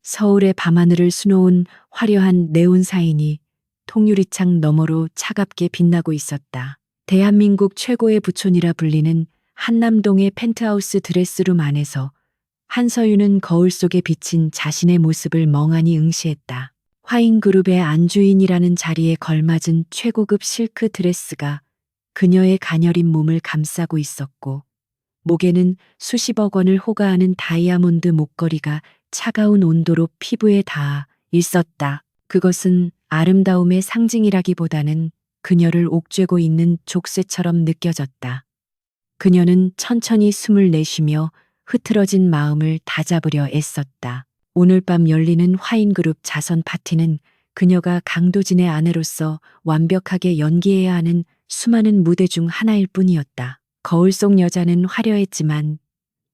서울의 밤하늘을 수놓은 화려한 네온 사인이 통유리창 너머로 차갑게 빛나고 있었다. 대한민국 최고의 부촌이라 불리는 한남동의 펜트하우스 드레스룸 안에서 한서윤은 거울 속에 비친 자신의 모습을 멍하니 응시했다. 화인그룹의 안주인이라는 자리에 걸맞은 최고급 실크 드레스가 그녀의 가녀린 몸을 감싸고 있었고, 목에는 수십억 원을 호가하는 다이아몬드 목걸이가 차가운 온도로 피부에 닿아 있었다. 그것은 아름다움의 상징이라기보다는 그녀를 옥죄고 있는 족쇄처럼 느껴졌다. 그녀는 천천히 숨을 내쉬며 흐트러진 마음을 다잡으려 애썼다. 오늘 밤 열리는 화인그룹 자선 파티는 그녀가 강도진의 아내로서 완벽하게 연기해야 하는 수많은 무대 중 하나일 뿐이었다. 거울 속 여자는 화려했지만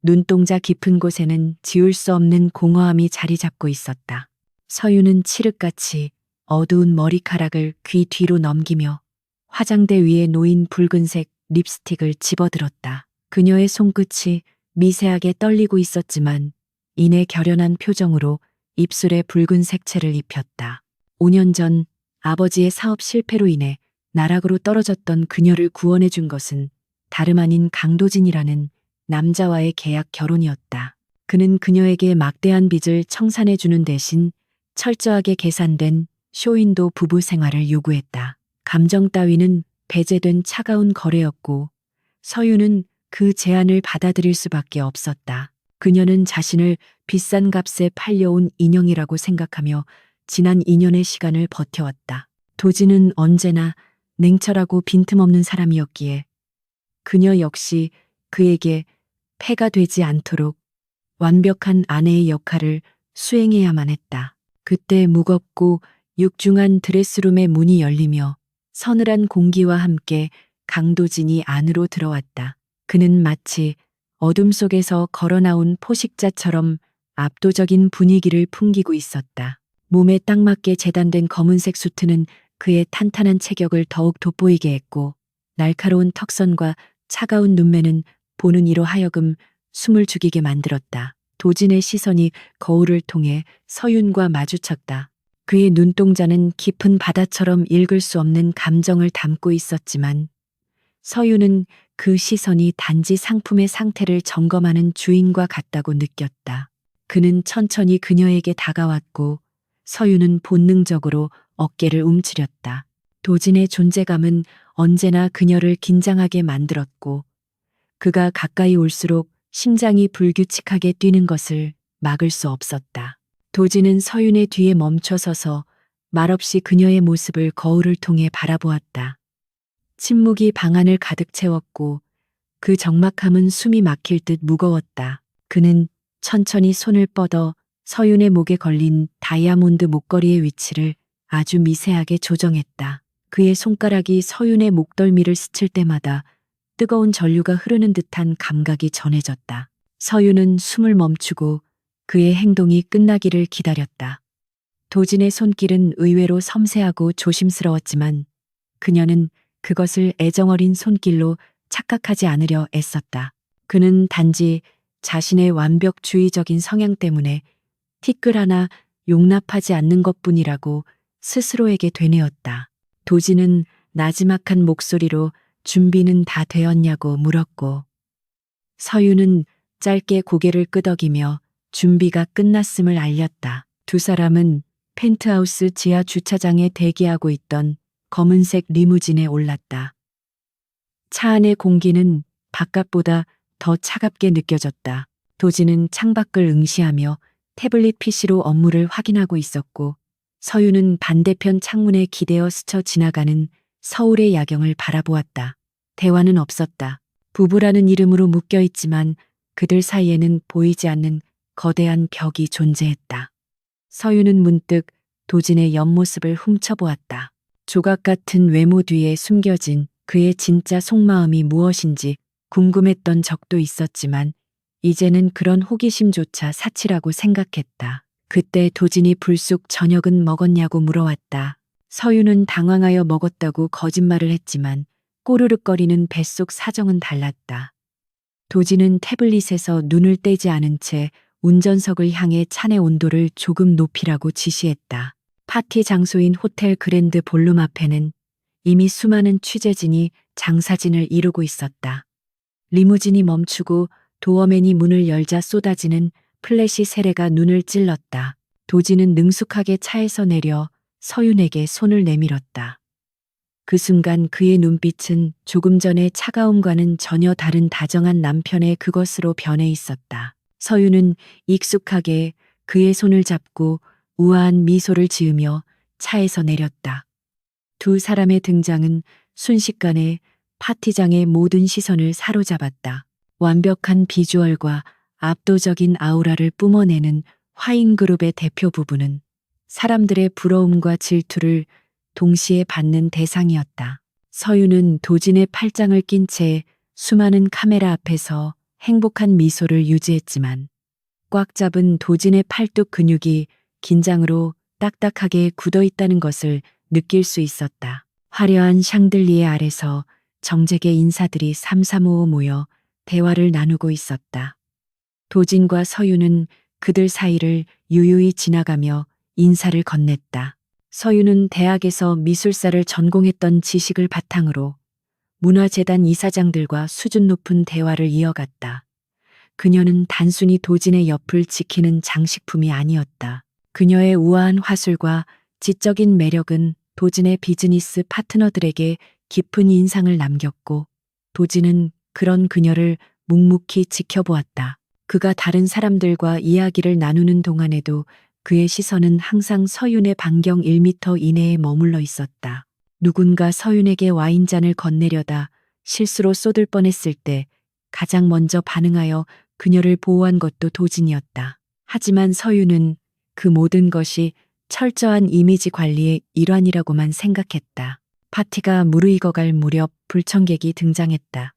눈동자 깊은 곳에는 지울 수 없는 공허함이 자리 잡고 있었다. 서유는 칠흑같이 어두운 머리카락을 귀 뒤로 넘기며 화장대 위에 놓인 붉은색 립스틱을 집어들었다. 그녀의 손끝이 미세하게 떨리고 있었지만 이내 결연한 표정으로 입술에 붉은 색채를 입혔다. 5년 전 아버지의 사업 실패로 인해 나락으로 떨어졌던 그녀를 구원해 준 것은 다름 아닌 강도진이라는 남자와의 계약 결혼이었다. 그는 그녀에게 막대한 빚을 청산해 주는 대신 철저하게 계산된 쇼윈도 부부 생활을 요구했다. 감정 따위는 배제된 차가운 거래였고 서유는 그 제안을 받아들일 수밖에 없었다. 그녀는 자신을 비싼 값에 팔려온 인형이라고 생각하며 지난 2년의 시간을 버텨왔다. 도진은 언제나 냉철하고 빈틈없는 사람이었기에 그녀 역시 그에게 폐가 되지 않도록 완벽한 아내의 역할을 수행해야만 했다. 그때 무겁고 육중한 드레스룸의 문이 열리며 서늘한 공기와 함께 강도진이 안으로 들어왔다. 그는 마치 어둠 속에서 걸어나온 포식자처럼 압도적인 분위기를 풍기고 있었다. 몸에 딱 맞게 재단된 검은색 수트는 그의 탄탄한 체격을 더욱 돋보이게 했고, 날카로운 턱선과 차가운 눈매는 보는 이로 하여금 숨을 죽이게 만들었다. 도진의 시선이 거울을 통해 서윤과 마주쳤다. 그의 눈동자는 깊은 바다처럼 읽을 수 없는 감정을 담고 있었지만 서윤은 그 시선이 단지 상품의 상태를 점검하는 주인과 같다고 느꼈다. 그는 천천히 그녀에게 다가왔고 서윤은 본능적으로 어깨를 움츠렸다. 도진의 존재감은 언제나 그녀를 긴장하게 만들었고 그가 가까이 올수록 심장이 불규칙하게 뛰는 것을 막을 수 없었다. 도진은 서윤의 뒤에 멈춰 서서 말없이 그녀의 모습을 거울을 통해 바라보았다. 침묵이 방 안을 가득 채웠고 그 적막함은 숨이 막힐 듯 무거웠다. 그는 천천히 손을 뻗어 서윤의 목에 걸린 다이아몬드 목걸이의 위치를 아주 미세하게 조정했다. 그의 손가락이 서윤의 목덜미를 스칠 때마다 뜨거운 전류가 흐르는 듯한 감각이 전해졌다. 서윤은 숨을 멈추고 그의 행동이 끝나기를 기다렸다. 도진의 손길은 의외로 섬세하고 조심스러웠지만 그녀는 그것을 애정어린 손길로 착각하지 않으려 애썼다. 그는 단지 자신의 완벽주의적인 성향 때문에 티끌 하나 용납하지 않는 것뿐이라고 스스로에게 되뇌었다. 도진은 나지막한 목소리로 준비는 다 되었냐고 물었고 서윤은 짧게 고개를 끄덕이며 준비가 끝났음을 알렸다. 두 사람은 펜트하우스 지하 주차장에 대기하고 있던 검은색 리무진에 올랐다. 차 안의 공기는 바깥보다 더 차갑게 느껴졌다. 도진은 창밖을 응시하며 태블릿 PC로 업무를 확인하고 있었고 서윤은 반대편 창문에 기대어 스쳐 지나가는 서울의 야경을 바라보았다. 대화는 없었다. 부부라는 이름으로 묶여 있지만 그들 사이에는 보이지 않는 거대한 벽이 존재했다. 서윤은 문득 도진의 옆모습을 훔쳐보았다. 조각 같은 외모 뒤에 숨겨진 그의 진짜 속마음이 무엇인지 궁금했던 적도 있었지만 이제는 그런 호기심조차 사치라고 생각했다. 그때 도진이 불쑥 저녁은 먹었냐고 물어왔다. 서윤은 당황하여 먹었다고 거짓말을 했지만 꼬르륵거리는 뱃속 사정은 달랐다. 도진은 태블릿에서 눈을 떼지 않은 채 운전석을 향해 찬의 온도를 조금 높이라고 지시했다. 파티 장소인 호텔 그랜드 볼룸 앞에는 이미 수많은 취재진이 장사진을 이루고 있었다. 리무진이 멈추고 도어맨이 문을 열자 쏟아지는 플래시 세례가 눈을 찔렀다. 도지는 능숙하게 차에서 내려 서윤에게 손을 내밀었다. 그 순간 그의 눈빛은 조금 전의 차가움과는 전혀 다른 다정한 남편의 그것으로 변해 있었다. 서윤은 익숙하게 그의 손을 잡고 우아한 미소를 지으며 차에서 내렸다. 두 사람의 등장은 순식간에 파티장의 모든 시선을 사로잡았다. 완벽한 비주얼과 압도적인 아우라를 뿜어내는 화인그룹의 대표 부부는 사람들의 부러움과 질투를 동시에 받는 대상이었다. 서윤은 도진의 팔짱을 낀 채 수많은 카메라 앞에서 행복한 미소를 유지했지만 꽉 잡은 도진의 팔뚝 근육이 긴장으로 딱딱하게 굳어 있다는 것을 느낄 수 있었다. 화려한 샹들리에 아래서 정재계 인사들이 삼삼오오 모여 대화를 나누고 있었다. 도진과 서윤은 그들 사이를 유유히 지나가며 인사를 건넸다. 서윤은 대학에서 미술사를 전공했던 지식을 바탕으로 문화재단 이사장들과 수준 높은 대화를 이어갔다. 그녀는 단순히 도진의 옆을 지키는 장식품이 아니었다. 그녀의 우아한 화술과 지적인 매력은 도진의 비즈니스 파트너들에게 깊은 인상을 남겼고 도진은 그런 그녀를 묵묵히 지켜보았다. 그가 다른 사람들과 이야기를 나누는 동안에도 그의 시선은 항상 서윤의 반경 1미터 이내에 머물러 있었다. 누군가 서윤에게 와인잔을 건네려다 실수로 쏟을 뻔했을 때 가장 먼저 반응하여 그녀를 보호한 것도 도진이었다. 하지만 서윤은 그 모든 것이 철저한 이미지 관리의 일환이라고만 생각했다. 파티가 무르익어갈 무렵 불청객이 등장했다.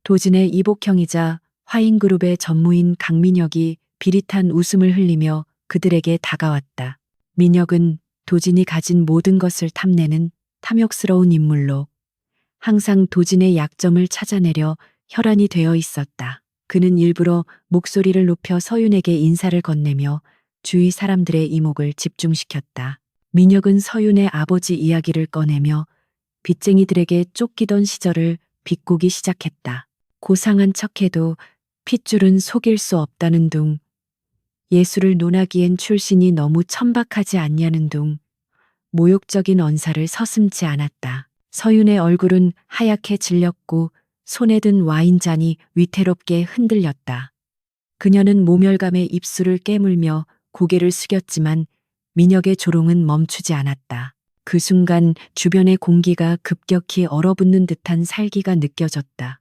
도진의 이복형이자 화인그룹의 전무인 강민혁이 비릿한 웃음을 흘리며 그들에게 다가왔다. 민혁은 도진이 가진 모든 것을 탐내는 탐욕스러운 인물로 항상 도진의 약점을 찾아내려 혈안이 되어 있었다. 그는 일부러 목소리를 높여 서윤에게 인사를 건네며 주위 사람들의 이목을 집중시켰다. 민혁은 서윤의 아버지 이야기를 꺼내며 빚쟁이들에게 쫓기던 시절을 비꼬기 시작했다. 고상한 척해도 핏줄은 속일 수 없다는 둥, 예술을 논하기엔 출신이 너무 천박하지 않냐는 둥, 모욕적인 언사를 서슴지 않았다. 서윤의 얼굴은 하얗게 질렸고 손에 든 와인잔이 위태롭게 흔들렸다. 그녀는 모멸감에 입술을 깨물며 고개를 숙였지만 민혁의 조롱은 멈추지 않았다. 그 순간 주변의 공기가 급격히 얼어붙는 듯한 살기가 느껴졌다.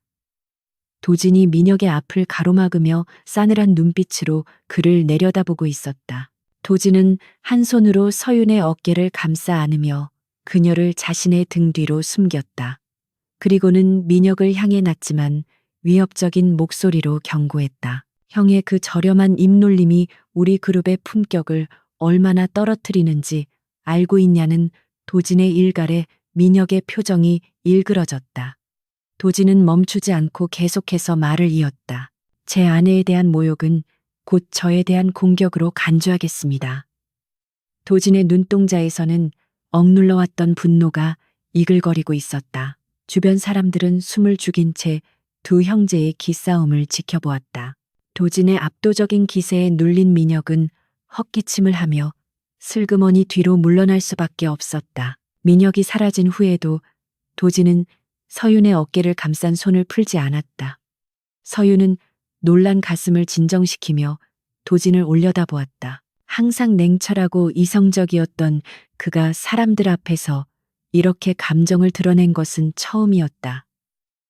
도진이 민혁의 앞을 가로막으며 싸늘한 눈빛으로 그를 내려다보고 있었다. 도진은 한 손으로 서윤의 어깨를 감싸 안으며 그녀를 자신의 등 뒤로 숨겼다. 그리고는 민혁을 향해 낳지만 위협적인 목소리로 경고했다. 형의 그 저렴한 입놀림이 우리 그룹의 품격을 얼마나 떨어뜨리는지 알고 있냐는 도진의 일갈에 민혁의 표정이 일그러졌다. 도진은 멈추지 않고 계속해서 말을 이었다. 제 아내에 대한 모욕은 곧 저에 대한 공격으로 간주하겠습니다. 도진의 눈동자에서는 억눌러왔던 분노가 이글거리고 있었다. 주변 사람들은 숨을 죽인 채 두 형제의 기싸움을 지켜보았다. 도진의 압도적인 기세에 눌린 민혁은 헛기침을 하며 슬그머니 뒤로 물러날 수밖에 없었다. 민혁이 사라진 후에도 도진은 서윤의 어깨를 감싼 손을 풀지 않았다. 서윤은 놀란 가슴을 진정시키며 도진을 올려다보았다. 항상 냉철하고 이성적이었던 그가 사람들 앞에서 이렇게 감정을 드러낸 것은 처음이었다.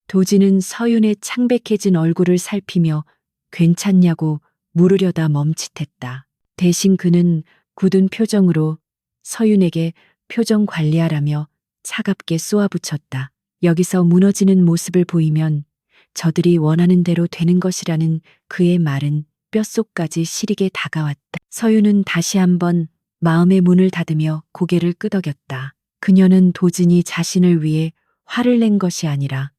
도진은 서윤의 창백해진 얼굴을 살피며 괜찮냐고 물으려다 멈칫했다. 대신 그는 굳은 표정으로 서윤에게 표정 관리하라며 차갑게 쏘아붙였다. 여기서 무너지는 모습을 보이면 저들이 원하는 대로 되는 것이라는 그의 말은 뼛속까지 시리게 다가왔다. 서윤은 다시 한번 마음의 문을 닫으며 고개를 끄덕였다. 그녀는 도진이 자신을 위해 화를 낸 것이 아니라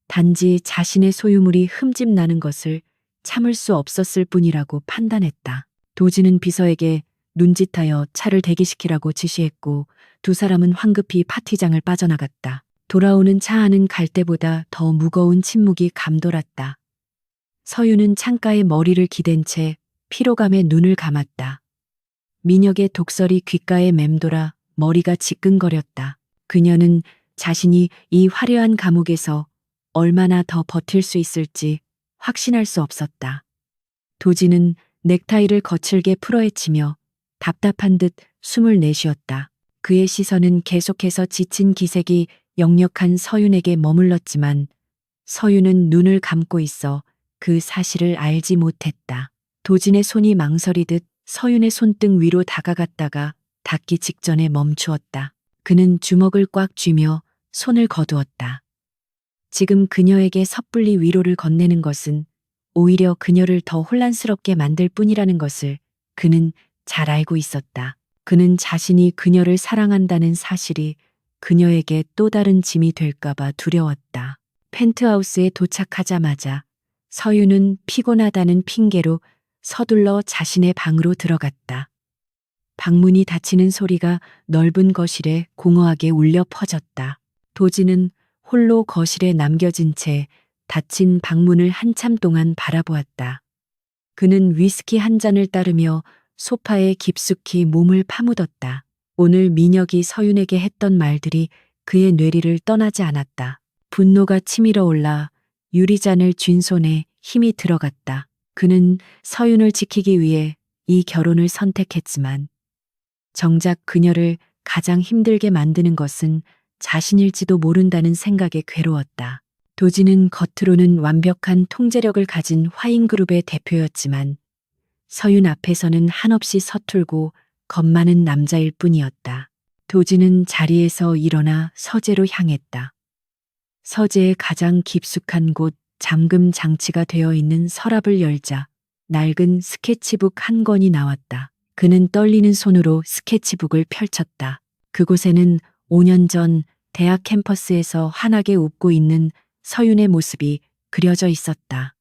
단지 자신의 소유물이 흠집나는 것을 참을 수 없었을 뿐이라고 판단했다. 도진은 비서에게 눈짓하여 차를 대기시키라고 지시했고 두 사람은 황급히 파티장을 빠져나갔다. 돌아오는 차 안은 갈 때보다 더 무거운 침묵이 감돌았다. 서유는 창가에 머리를 기댄 채 피로감에 눈을 감았다. 민혁의 독설이 귓가에 맴돌아 머리가 지끈거렸다. 그녀는 자신이 이 화려한 감옥에서 얼마나 더 버틸 수 있을지 확신할 수 없었다. 도진은 넥타이를 거칠게 풀어헤치며 답답한 듯 숨을 내쉬었다. 그의 시선은 계속해서 지친 기색이 역력한 서윤에게 머물렀지만 서윤은 눈을 감고 있어 그 사실을 알지 못했다. 도진의 손이 망설이듯 서윤의 손등 위로 다가갔다가 닿기 직전에 멈추었다. 그는 주먹을 꽉 쥐며 손을 거두었다. 지금 그녀에게 섣불리 위로를 건네는 것은 오히려 그녀를 더 혼란스럽게 만들 뿐이라는 것을 그는 잘 알고 있었다. 그는 자신이 그녀를 사랑한다는 사실이 그녀에게 또 다른 짐이 될까봐 두려웠다. 펜트하우스에 도착하자마자 서윤은 피곤하다는 핑계로 서둘러 자신의 방으로 들어갔다. 방문이 닫히는 소리가 넓은 거실에 공허하게 울려 퍼졌다. 도진은 홀로 거실에 남겨진 채 닫힌 방문을 한참 동안 바라보았다. 그는 위스키 한 잔을 따르며 소파에 깊숙이 몸을 파묻었다. 오늘 민혁이 서윤에게 했던 말들이 그의 뇌리를 떠나지 않았다. 분노가 치밀어 올라 유리잔을 쥔 손에 힘이 들어갔다. 그는 서윤을 지키기 위해 이 결혼을 선택했지만 정작 그녀를 가장 힘들게 만드는 것은 자신일지도 모른다는 생각에 괴로웠다. 도진은 겉으로는 완벽한 통제력을 가진 화인그룹의 대표였지만 서윤 앞에서는 한없이 서툴고 겁 많은 남자일 뿐이었다. 도진은 자리에서 일어나 서재로 향했다. 서재의 가장 깊숙한 곳 잠금 장치가 되어 있는 서랍을 열자 낡은 스케치북 한 권이 나왔다. 그는 떨리는 손으로 스케치북을 펼쳤다. 그곳에는 5년 전 대학 캠퍼스에서 환하게 웃고 있는 서윤의 모습이 그려져 있었다.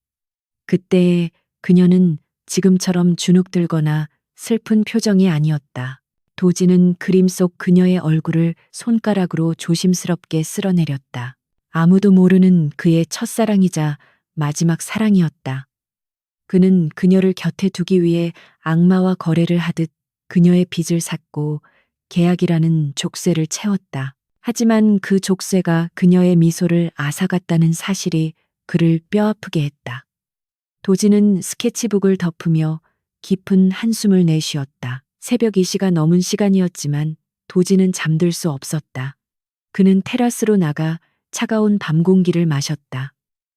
그때의 그녀는 지금처럼 주눅들거나 슬픈 표정이 아니었다. 도진은 그림 속 그녀의 얼굴을 손가락으로 조심스럽게 쓸어내렸다. 아무도 모르는 그의 첫사랑이자 마지막 사랑이었다. 그는 그녀를 곁에 두기 위해 악마와 거래를 하듯 그녀의 빚을 샀고 계약이라는 족쇄를 채웠다. 하지만 그 족쇄가 그녀의 미소를 앗아갔다는 사실이 그를 뼈아프게 했다. 도진은 스케치북을 덮으며 깊은 한숨을 내쉬었다. 새벽 2시가 넘은 시간이었지만 도진은 잠들 수 없었다. 그는 테라스로 나가 차가운 밤 공기를 마셨다.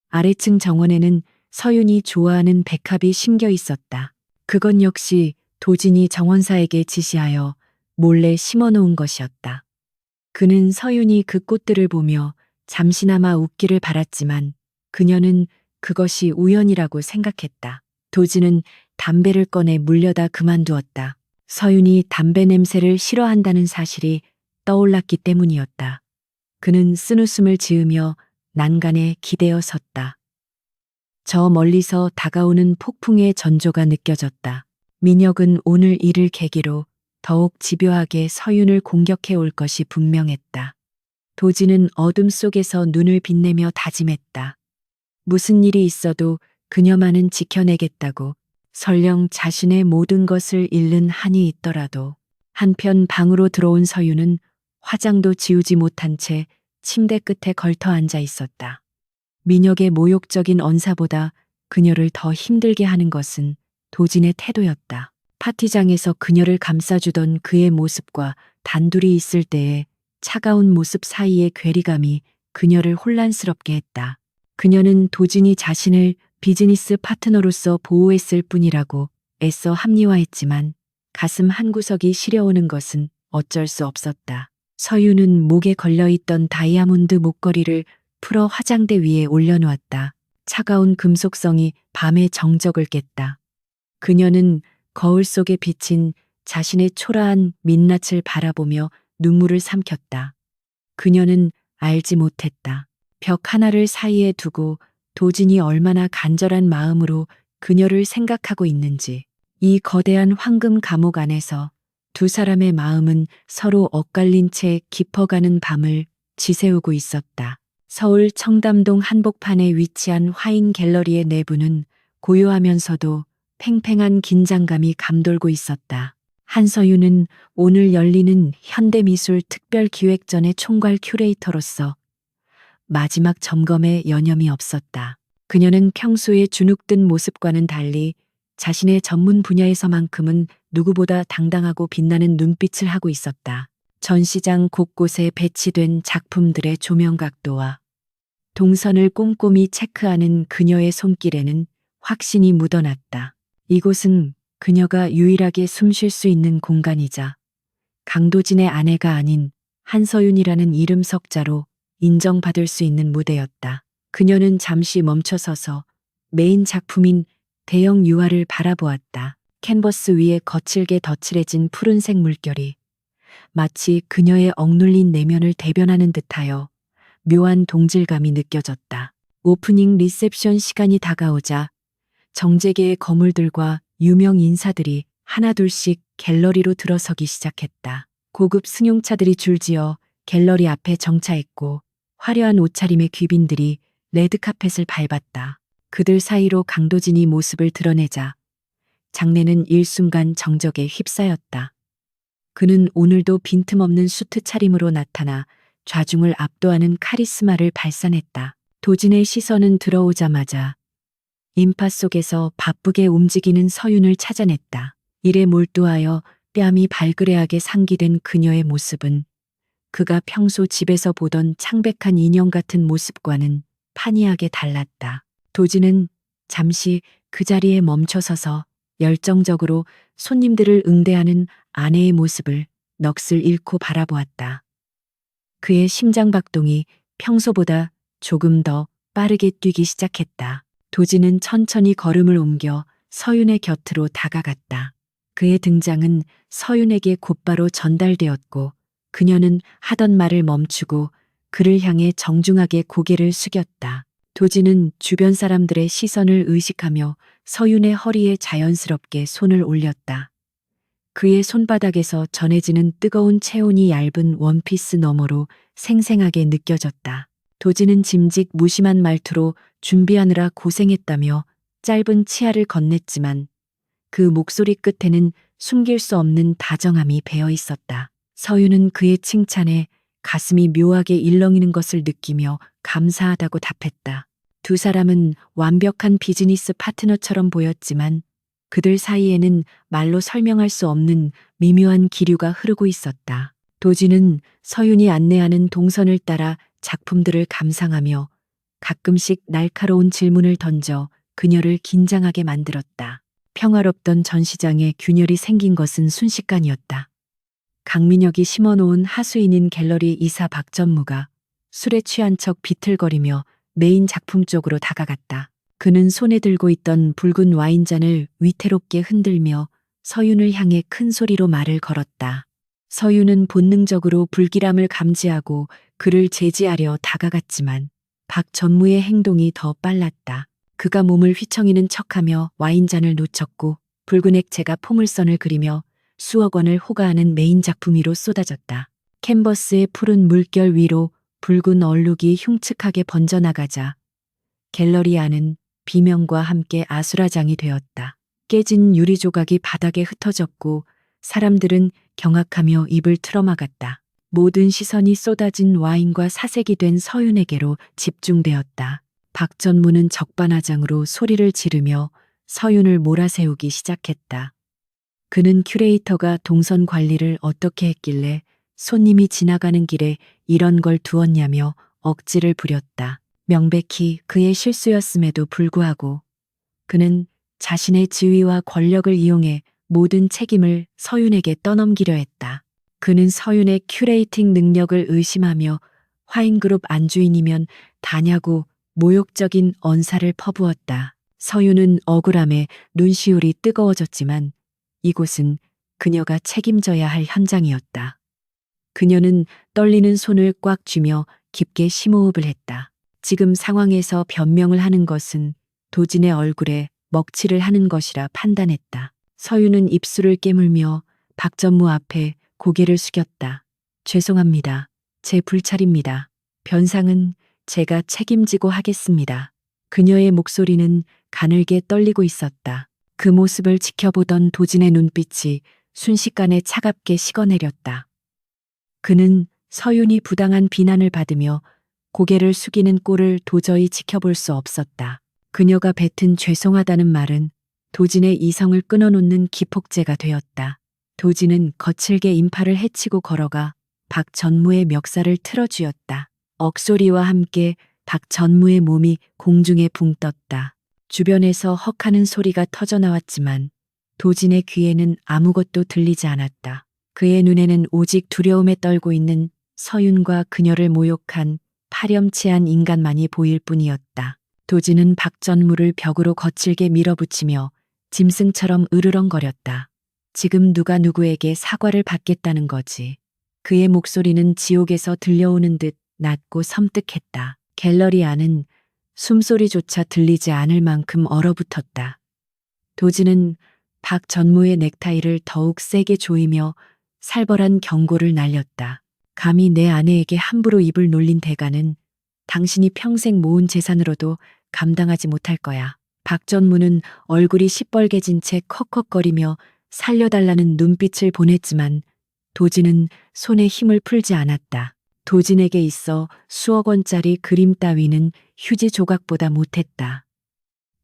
아래층 정원에는 서윤이 좋아하는 백합이 심겨 있었다. 그건 역시 도진이 정원사에게 지시하여 몰래 심어놓은 것이었다. 그는 서윤이 그 꽃들을 보며 잠시나마 웃기를 바랐지만 그녀는 그것이 우연이라고 생각했다. 도진은 담배를 꺼내 물려다 그만두었다. 서윤이 담배 냄새를 싫어한다는 사실이 떠올랐기 때문이었다. 그는 쓴웃음을 지으며 난간에 기대어 섰다. 저 멀리서 다가오는 폭풍의 전조가 느껴졌다. 민혁은 오늘 이를 계기로 더욱 집요하게 서윤을 공격해 올 것이 분명했다. 도진은 어둠 속에서 눈을 빛내며 다짐했다. 무슨 일이 있어도 그녀만은 지켜내겠다고. 설령 자신의 모든 것을 잃는 한이 있더라도. 한편 방으로 들어온 서윤은 화장도 지우지 못한 채 침대 끝에 걸터 앉아 있었다. 민혁의 모욕적인 언사보다 그녀를 더 힘들게 하는 것은 도진의 태도였다. 파티장에서 그녀를 감싸주던 그의 모습과 단둘이 있을 때의 차가운 모습 사이의 괴리감이 그녀를 혼란스럽게 했다. 그녀는 도진이 자신을 비즈니스 파트너로서 보호했을 뿐이라고 애써 합리화했지만 가슴 한구석이 시려오는 것은 어쩔 수 없었다. 서윤은 목에 걸려있던 다이아몬드 목걸이를 풀어 화장대 위에 올려놓았다. 차가운 금속성이 밤의 정적을 깼다. 그녀는 거울 속에 비친 자신의 초라한 민낯을 바라보며 눈물을 삼켰다. 그녀는 알지 못했다. 벽 하나를 사이에 두고 도진이 얼마나 간절한 마음으로 그녀를 생각하고 있는지. 이 거대한 황금 감옥 안에서 두 사람의 마음은 서로 엇갈린 채 깊어가는 밤을 지새우고 있었다. 서울 청담동 한복판에 위치한 화인 갤러리의 내부는 고요하면서도 팽팽한 긴장감이 감돌고 있었다. 한서윤은 오늘 열리는 현대미술 특별기획전의 총괄 큐레이터로서 마지막 점검에 여념이 없었다. 그녀는 평소에 주눅든 모습과는 달리 자신의 전문 분야에서만큼은 누구보다 당당하고 빛나는 눈빛을 하고 있었다. 전시장 곳곳에 배치된 작품들의 조명 각도와 동선을 꼼꼼히 체크하는 그녀의 손길에는 확신이 묻어났다. 이곳은 그녀가 유일하게 숨 쉴 수 있는 공간이자 강도진의 아내가 아닌 한서윤이라는 이름 석자로 인정받을 수 있는 무대였다. 그녀는 잠시 멈춰서서 메인 작품인 대형 유화를 바라보았다. 캔버스 위에 거칠게 덧칠해진 푸른색 물결이 마치 그녀의 억눌린 내면을 대변하는 듯하여 묘한 동질감이 느껴졌다. 오프닝 리셉션 시간이 다가오자 정재계의 거물들과 유명 인사들이 하나둘씩 갤러리로 들어서기 시작했다. 고급 승용차들이 줄지어 갤러리 앞에 정차했고 화려한 옷차림의 귀빈들이 레드카펫을 밟았다. 그들 사이로 강도진이 모습을 드러내자 장내는 일순간 정적에 휩싸였다. 그는 오늘도 빈틈없는 수트 차림으로 나타나 좌중을 압도하는 카리스마를 발산했다. 도진의 시선은 들어오자마자 인파 속에서 바쁘게 움직이는 서윤을 찾아냈다. 일에 몰두하여 뺨이 발그레하게 상기된 그녀의 모습은 그가 평소 집에서 보던 창백한 인형 같은 모습과는 판이하게 달랐다. 도진은 잠시 그 자리에 멈춰서서 열정적으로 손님들을 응대하는 아내의 모습을 넋을 잃고 바라보았다. 그의 심장 박동이 평소보다 조금 더 빠르게 뛰기 시작했다. 도진은 천천히 걸음을 옮겨 서윤의 곁으로 다가갔다. 그의 등장은 서윤에게 곧바로 전달되었고 그녀는 하던 말을 멈추고 그를 향해 정중하게 고개를 숙였다. 도진은 주변 사람들의 시선을 의식하며 서윤의 허리에 자연스럽게 손을 올렸다. 그의 손바닥에서 전해지는 뜨거운 체온이 얇은 원피스 너머로 생생하게 느껴졌다. 도진은 짐짓 무심한 말투로 준비하느라 고생했다며 짧은 치아를 건넸지만 그 목소리 끝에는 숨길 수 없는 다정함이 배어 있었다. 서윤은 그의 칭찬에 가슴이 묘하게 일렁이는 것을 느끼며 감사하다고 답했다. 두 사람은 완벽한 비즈니스 파트너처럼 보였지만 그들 사이에는 말로 설명할 수 없는 미묘한 기류가 흐르고 있었다. 도진은 서윤이 안내하는 동선을 따라 작품들을 감상하며 가끔씩 날카로운 질문을 던져 그녀를 긴장하게 만들었다. 평화롭던 전시장에 균열이 생긴 것은 순식간이었다. 강민혁이 심어놓은 하수인인 갤러리 이사 박전무가 술에 취한 척 비틀거리며 메인 작품 쪽으로 다가갔다. 그는 손에 들고 있던 붉은 와인잔을 위태롭게 흔들며 서윤을 향해 큰 소리로 말을 걸었다. 서윤은 본능적으로 불길함을 감지하고 그를 제지하려 다가갔지만 박 전무의 행동이 더 빨랐다. 그가 몸을 휘청이는 척하며 와인잔을 놓쳤고 붉은 액체가 포물선을 그리며 수억 원을 호가하는 메인 작품 위로 쏟아졌다. 캔버스의 푸른 물결 위로 붉은 얼룩이 흉측하게 번져나가자 갤러리 안은 비명과 함께 아수라장이 되었다. 깨진 유리 조각이 바닥에 흩어졌고 사람들은 경악하며 입을 틀어막았다. 모든 시선이 쏟아진 와인과 사색이 된 서윤에게로 집중되었다. 박 전무는 적반하장으로 소리를 지르며 서윤을 몰아세우기 시작했다. 그는 큐레이터가 동선 관리를 어떻게 했길래 손님이 지나가는 길에 이런 걸 두었냐며 억지를 부렸다. 명백히 그의 실수였음에도 불구하고 그는 자신의 지위와 권력을 이용해 모든 책임을 서윤에게 떠넘기려 했다. 그는 서윤의 큐레이팅 능력을 의심하며 화인그룹 안주인이면 다냐고 모욕적인 언사를 퍼부었다. 서윤은 억울함에 눈시울이 뜨거워졌지만 이곳은 그녀가 책임져야 할 현장이었다. 그녀는 떨리는 손을 꽉 쥐며 깊게 심호흡을 했다. 지금 상황에서 변명을 하는 것은 도진의 얼굴에 먹칠을 하는 것이라 판단했다. 서윤은 입술을 깨물며 박전무 앞에 고개를 숙였다. 죄송합니다. 제 불찰입니다. 변상은 제가 책임지고 하겠습니다. 그녀의 목소리는 가늘게 떨리고 있었다. 그 모습을 지켜보던 도진의 눈빛이 순식간에 차갑게 식어내렸다. 그는 서윤이 부당한 비난을 받으며 고개를 숙이는 꼴을 도저히 지켜볼 수 없었다. 그녀가 뱉은 죄송하다는 말은 도진의 이성을 끊어놓는 기폭제가 되었다. 도진은 거칠게 인파를 헤치고 걸어가 박 전무의 멱살을 틀어쥐었다. 억소리와 함께 박 전무의 몸이 공중에 붕 떴다. 주변에서 헉하는 소리가 터져나왔지만 도진의 귀에는 아무것도 들리지 않았다. 그의 눈에는 오직 두려움에 떨고 있는 서윤과 그녀를 모욕한 파렴치한 인간만이 보일 뿐이었다. 도진은 박 전무를 벽으로 거칠게 밀어붙이며 짐승처럼 으르렁거렸다. 지금 누가 누구에게 사과를 받겠다는 거지. 그의 목소리는 지옥에서 들려오는 듯 낮고 섬뜩했다. 갤러리 안은 숨소리조차 들리지 않을 만큼 얼어붙었다. 도진은 박 전무의 넥타이를 더욱 세게 조이며 살벌한 경고를 날렸다. 감히 내 아내에게 함부로 입을 놀린 대가는 당신이 평생 모은 재산으로도 감당하지 못할 거야. 박 전무는 얼굴이 시뻘개진 채 컥컥거리며 살려달라는 눈빛을 보냈지만 도진은 손에 힘을 풀지 않았다. 도진에게 있어 수억 원짜리 그림 따위는 휴지 조각보다 못했다.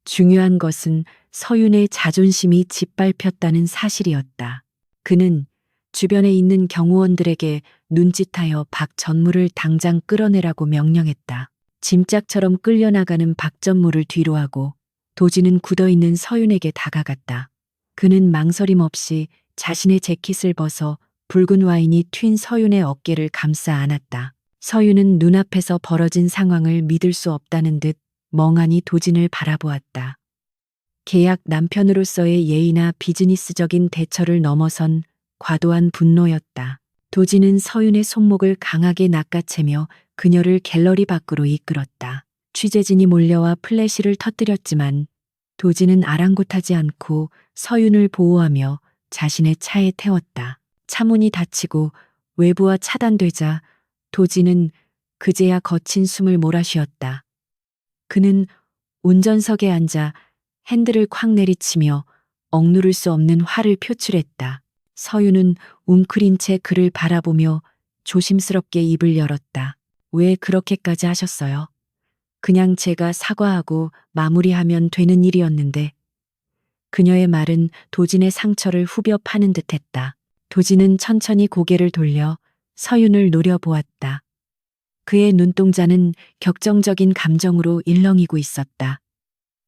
중요한 것은 서윤의 자존심이 짓밟혔다는 사실이었다. 그는 주변에 있는 경호원들에게 눈짓하여 박 전무를 당장 끌어내라고 명령했다. 짐짝처럼 끌려나가는 박 전무를 뒤로하고 도진은 굳어있는 서윤에게 다가갔다. 그는 망설임 없이 자신의 재킷을 벗어 붉은 와인이 튄 서윤의 어깨를 감싸 안았다. 서윤은 눈앞에서 벌어진 상황을 믿을 수 없다는 듯 멍하니 도진을 바라보았다. 계약 남편으로서의 예의나 비즈니스적인 대처를 넘어선 과도한 분노였다. 도진은 서윤의 손목을 강하게 낚아채며 그녀를 갤러리 밖으로 이끌었다. 취재진이 몰려와 플래시를 터뜨렸지만 도진은 아랑곳하지 않고 서윤을 보호하며 자신의 차에 태웠다. 차문이 닫히고 외부와 차단되자 도진은 그제야 거친 숨을 몰아쉬었다. 그는 운전석에 앉아 핸들을 콱 내리치며 억누를 수 없는 화를 표출했다. 서윤은 웅크린 채 그를 바라보며 조심스럽게 입을 열었다. 왜 그렇게까지 하셨어요? 그냥 제가 사과하고 마무리하면 되는 일이었는데. 그녀의 말은 도진의 상처를 후벼 파는 듯했다. 도진은 천천히 고개를 돌려 서윤을 노려보았다. 그의 눈동자는 격정적인 감정으로 일렁이고 있었다.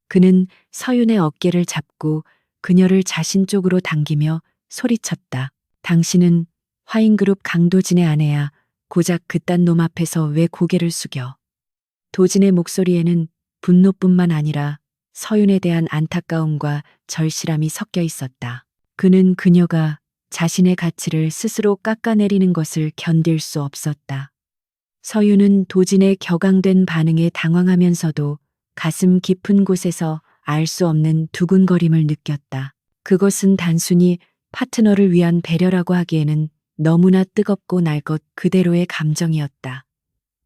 그는 서윤의 어깨를 잡고 그녀를 자신 쪽으로 당기며 소리쳤다. 당신은 화인그룹 강도진의 아내야. 고작 그딴 놈 앞에서 왜 고개를 숙여. 도진의 목소리에는 분노뿐만 아니라 서윤에 대한 안타까움과 절실함이 섞여 있었다. 그는 그녀가 자신의 가치를 스스로 깎아내리는 것을 견딜 수 없었다. 서윤은 도진의 격앙된 반응에 당황하면서도 가슴 깊은 곳에서 알 수 없는 두근거림을 느꼈다. 그것은 단순히 파트너를 위한 배려라고 하기에는 너무나 뜨겁고 날 것 그대로의 감정이었다.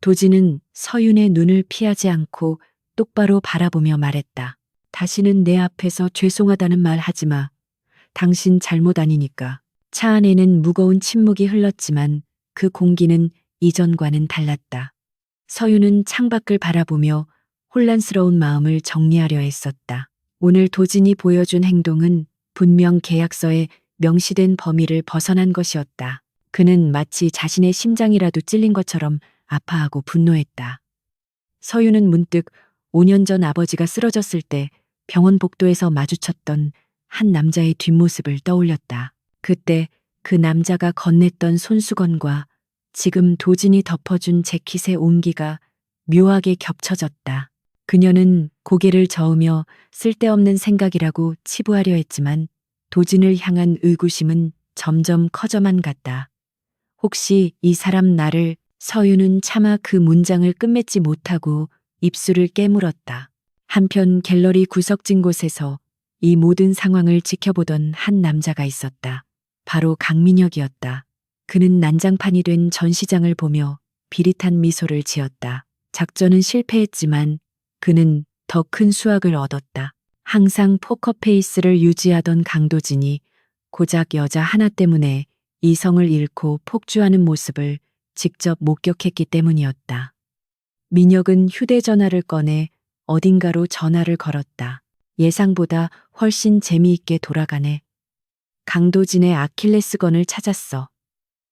도진은 서윤의 눈을 피하지 않고 똑바로 바라보며 말했다. 다시는 내 앞에서 죄송하다는 말 하지 마. 당신 잘못 아니니까. 차 안에는 무거운 침묵이 흘렀지만 그 공기는 이전과는 달랐다. 서윤은 창밖을 바라보며 혼란스러운 마음을 정리하려 했었다. 오늘 도진이 보여준 행동은 분명 계약서에 명시된 범위를 벗어난 것이었다. 그는 마치 자신의 심장이라도 찔린 것처럼 아파하고 분노했다. 서윤은 문득 5년 전 아버지가 쓰러졌을 때 병원 복도에서 마주쳤던 한 남자의 뒷모습을 떠올렸다. 그때 그 남자가 건넸던 손수건과 지금 도진이 덮어준 재킷의 온기가 묘하게 겹쳐졌다. 그녀는 고개를 저으며 쓸데없는 생각이라고 치부하려 했지만 도진을 향한 의구심은 점점 커져만 갔다. 혹시 이 사람 나를. 서윤은 차마 그 문장을 끝맺지 못하고 입술을 깨물었다. 한편 갤러리 구석진 곳에서 이 모든 상황을 지켜보던 한 남자가 있었다. 바로 강민혁이었다. 그는 난장판이 된 전시장을 보며 비릿한 미소를 지었다. 작전은 실패했지만 그는 더 큰 수확을 얻었다. 항상 포커페이스를 유지하던 강도진이 고작 여자 하나 때문에 이성을 잃고 폭주하는 모습을 직접 목격했기 때문이었다. 민혁은 휴대전화를 꺼내 어딘가로 전화를 걸었다. 예상보다 훨씬 재미있게 돌아가네. 강도진의 아킬레스건을 찾았어.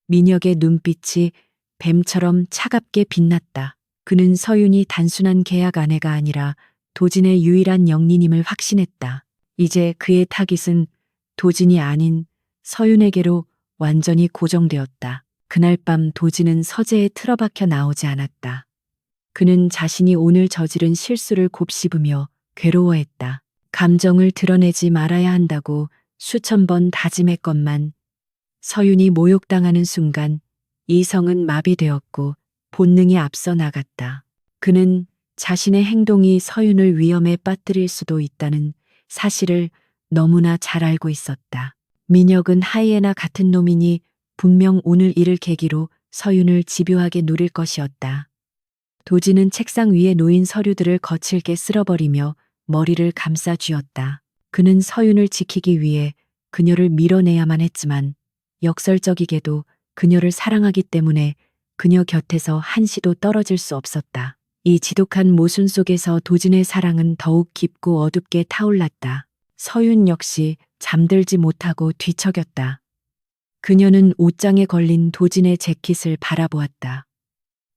민혁의 눈빛이 뱀처럼 차갑게 빛났다. 그는 서윤이 단순한 계약 아내가 아니라 도진의 유일한 영린임을 확신했다. 이제 그의 타깃은 도진이 아닌 서윤에게로 완전히 고정되었다. 그날 밤 도진은 서재에 틀어박혀 나오지 않았다. 그는 자신이 오늘 저지른 실수를 곱씹으며 괴로워했다. 감정을 드러내지 말아야 한다고 수천 번 다짐했건만 서윤이 모욕당하는 순간 이성은 마비되었고 본능이 앞서 나갔다. 그는 자신의 행동이 서윤을 위험에 빠뜨릴 수도 있다는 사실을 너무나 잘 알고 있었다. 민혁은 하이에나 같은 놈이니 분명 오늘 이를 계기로 서윤을 집요하게 노릴 것이었다. 도진은 책상 위에 놓인 서류들을 거칠게 쓸어버리며 머리를 감싸 쥐었다. 그는 서윤을 지키기 위해 그녀를 밀어내야만 했지만 역설적이게도 그녀를 사랑하기 때문에 그녀 곁에서 한시도 떨어질 수 없었다. 이 지독한 모순 속에서 도진의 사랑은 더욱 깊고 어둡게 타올랐다. 서윤 역시 잠들지 못하고 뒤척였다. 그녀는 옷장에 걸린 도진의 재킷을 바라보았다.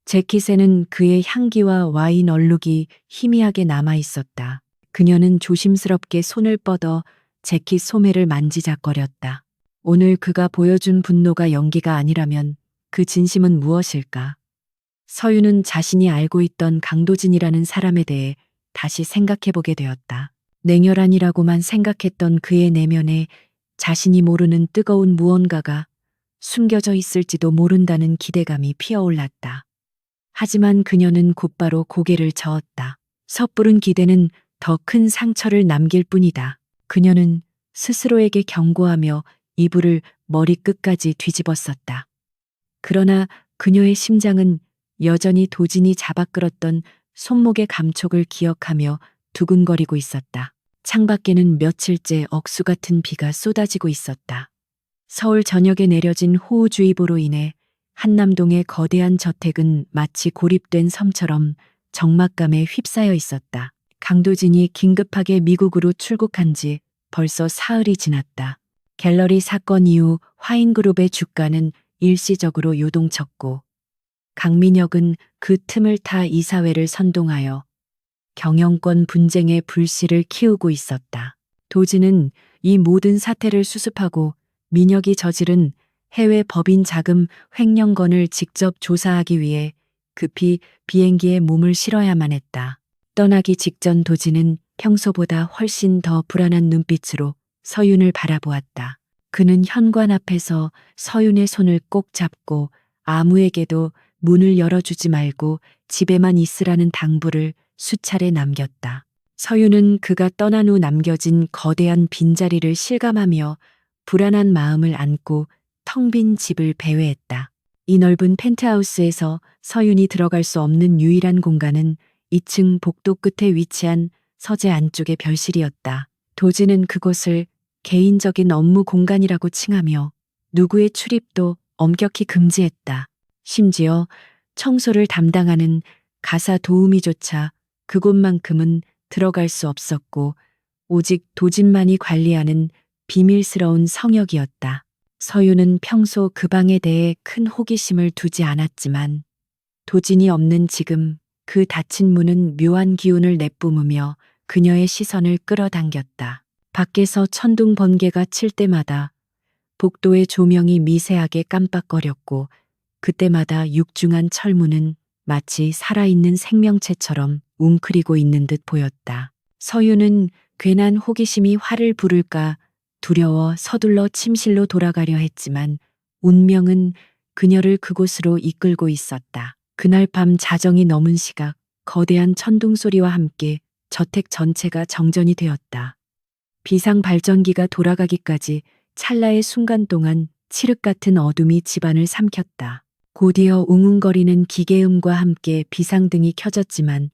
재킷에는 그의 향기와 와인 얼룩이 희미하게 남아 있었다. 그녀는 조심스럽게 손을 뻗어 재킷 소매를 만지작거렸다. 오늘 그가 보여준 분노가 연기가 아니라면 그 진심은 무엇일까? 서윤은 자신이 알고 있던 강도진이라는 사람에 대해 다시 생각해보게 되었다. 냉혈한이라고만 생각했던 그의 내면에 자신이 모르는 뜨거운 무언가가 숨겨져 있을지도 모른다는 기대감이 피어올랐다. 하지만 그녀는 곧바로 고개를 저었다. 섣부른 기대는 더 큰 상처를 남길 뿐이다. 그녀는 스스로에게 경고하며 이불을 머리끝까지 뒤집었었다. 그러나 그녀의 심장은 여전히 도진이 잡아 끌었던 손목의 감촉을 기억하며 두근거리고 있었다. 창밖에는 며칠째 억수 같은 비가 쏟아지고 있었다. 서울 전역에 내려진 호우주의보로 인해 한남동의 거대한 저택은 마치 고립된 섬처럼 적막감에 휩싸여 있었다. 강도진이 긴급하게 미국으로 출국한 지 벌써 사흘이 지났다. 갤러리 사건 이후 화인그룹의 주가는 일시적으로 요동쳤고 강민혁은 그 틈을 타 이사회를 선동하여 경영권 분쟁의 불씨를 키우고 있었다. 도진은 이 모든 사태를 수습하고 민혁이 저지른 해외 법인 자금 횡령건을 직접 조사하기 위해 급히 비행기에 몸을 실어야만 했다. 떠나기 직전 도진은 평소보다 훨씬 더 불안한 눈빛으로 서윤을 바라보았다. 그는 현관 앞에서 서윤의 손을 꼭 잡고 아무에게도 문을 열어주지 말고 집에만 있으라는 당부를 수차례 남겼다. 서윤은 그가 떠난 후 남겨진 거대한 빈자리를 실감하며 불안한 마음을 안고 텅 빈 집을 배회했다. 이 넓은 펜트하우스에서 서윤이 들어갈 수 없는 유일한 공간은 2층 복도 끝에 위치한 서재 안쪽의 별실이었다. 도진은 그곳을 개인적인 업무 공간이라고 칭하며 누구의 출입도 엄격히 금지했다. 심지어 청소를 담당하는 가사 도우미조차 그곳만큼은 들어갈 수 없었고 오직 도진만이 관리하는 비밀스러운 성역이었다. 서윤은 평소 그 방에 대해 큰 호기심을 두지 않았지만 도진이 없는 지금 그 닫힌 문은 묘한 기운을 내뿜으며 그녀의 시선을 끌어당겼다. 밖에서 천둥 번개가 칠 때마다 복도의 조명이 미세하게 깜빡거렸고 그때마다 육중한 철문은 마치 살아있는 생명체처럼 웅크리고 있는 듯 보였다. 서윤은 괜한 호기심이 화를 부를까 두려워 서둘러 침실로 돌아가려 했지만 운명은 그녀를 그곳으로 이끌고 있었다. 그날 밤 자정이 넘은 시각 거대한 천둥 소리와 함께 저택 전체가 정전이 되었다. 비상 발전기가 돌아가기까지 찰나의 순간 동안 칠흑 같은 어둠이 집안을 삼켰다. 곧이어 웅웅거리는 기계음과 함께 비상등이 켜졌지만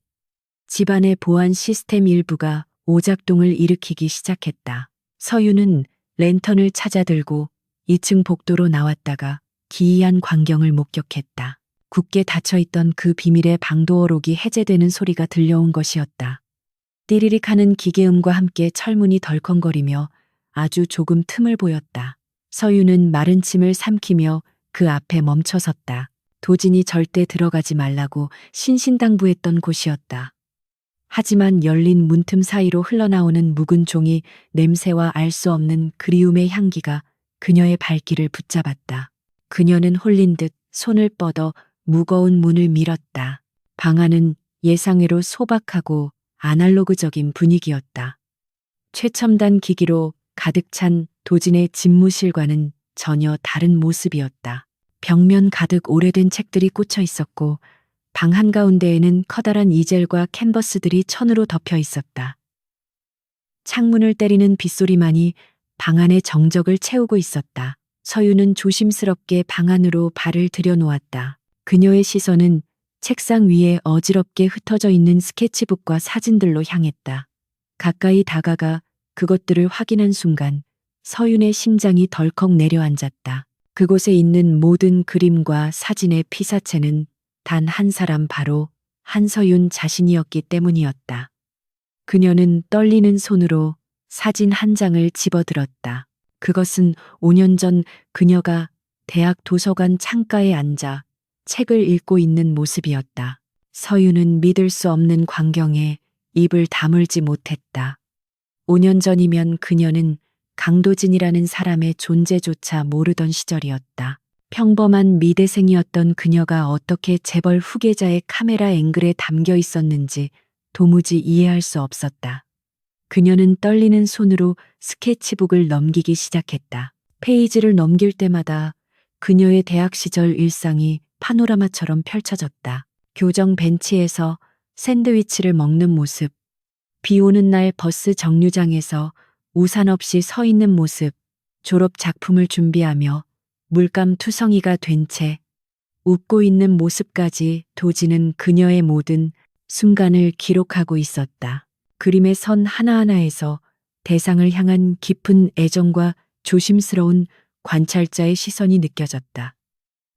집안의 보안 시스템 일부가 오작동을 일으키기 시작했다. 서유는 랜턴을 찾아 들고 2층 복도로 나왔다가 기이한 광경을 목격했다. 굳게 닫혀있던 그 비밀의 방도어록이 해제되는 소리가 들려온 것이었다. 띠리릭 하는 기계음과 함께 철문이 덜컹거리며 아주 조금 틈을 보였다. 서유는 마른 침을 삼키며 그 앞에 멈춰섰다. 도진이 절대 들어가지 말라고 신신당부했던 곳이었다. 하지만 열린 문틈 사이로 흘러나오는 묵은 종이 냄새와 알 수 없는 그리움의 향기가 그녀의 발길을 붙잡았다. 그녀는 홀린 듯 손을 뻗어 무거운 문을 밀었다. 방 안은 예상외로 소박하고 아날로그적인 분위기였다. 최첨단 기기로 가득 찬 도진의 집무실과는 전혀 다른 모습이었다. 벽면 가득 오래된 책들이 꽂혀 있었고 방 한가운데에는 커다란 이젤과 캔버스들이 천으로 덮여 있었다. 창문을 때리는 빗소리만이 방 안의 정적을 채우고 있었다. 서유는 조심스럽게 방 안으로 발을 들여놓았다. 그녀의 시선은 책상 위에 어지럽게 흩어져 있는 스케치북과 사진들로 향했다. 가까이 다가가 그것들을 확인한 순간 서윤의 심장이 덜컥 내려앉았다. 그곳에 있는 모든 그림과 사진의 피사체는 단 한 사람, 바로 한서윤 자신이었기 때문이었다. 그녀는 떨리는 손으로 사진 한 장을 집어들었다. 그것은 5년 전 그녀가 대학 도서관 창가에 앉아 책을 읽고 있는 모습이었다. 서윤은 믿을 수 없는 광경에 입을 다물지 못했다. 5년 전이면 그녀는 강도진이라는 사람의 존재조차 모르던 시절이었다. 평범한 미대생이었던 그녀가 어떻게 재벌 후계자의 카메라 앵글에 담겨 있었는지 도무지 이해할 수 없었다. 그녀는 떨리는 손으로 스케치북을 넘기기 시작했다. 페이지를 넘길 때마다 그녀의 대학 시절 일상이 파노라마처럼 펼쳐졌다. 교정 벤치에서 샌드위치를 먹는 모습, 비 오는 날 버스 정류장에서 우산 없이 서 있는 모습, 졸업 작품을 준비하며 물감 투성이가 된 채 웃고 있는 모습까지 도지는 그녀의 모든 순간을 기록하고 있었다. 그림의 선 하나하나에서 대상을 향한 깊은 애정과 조심스러운 관찰자의 시선이 느껴졌다.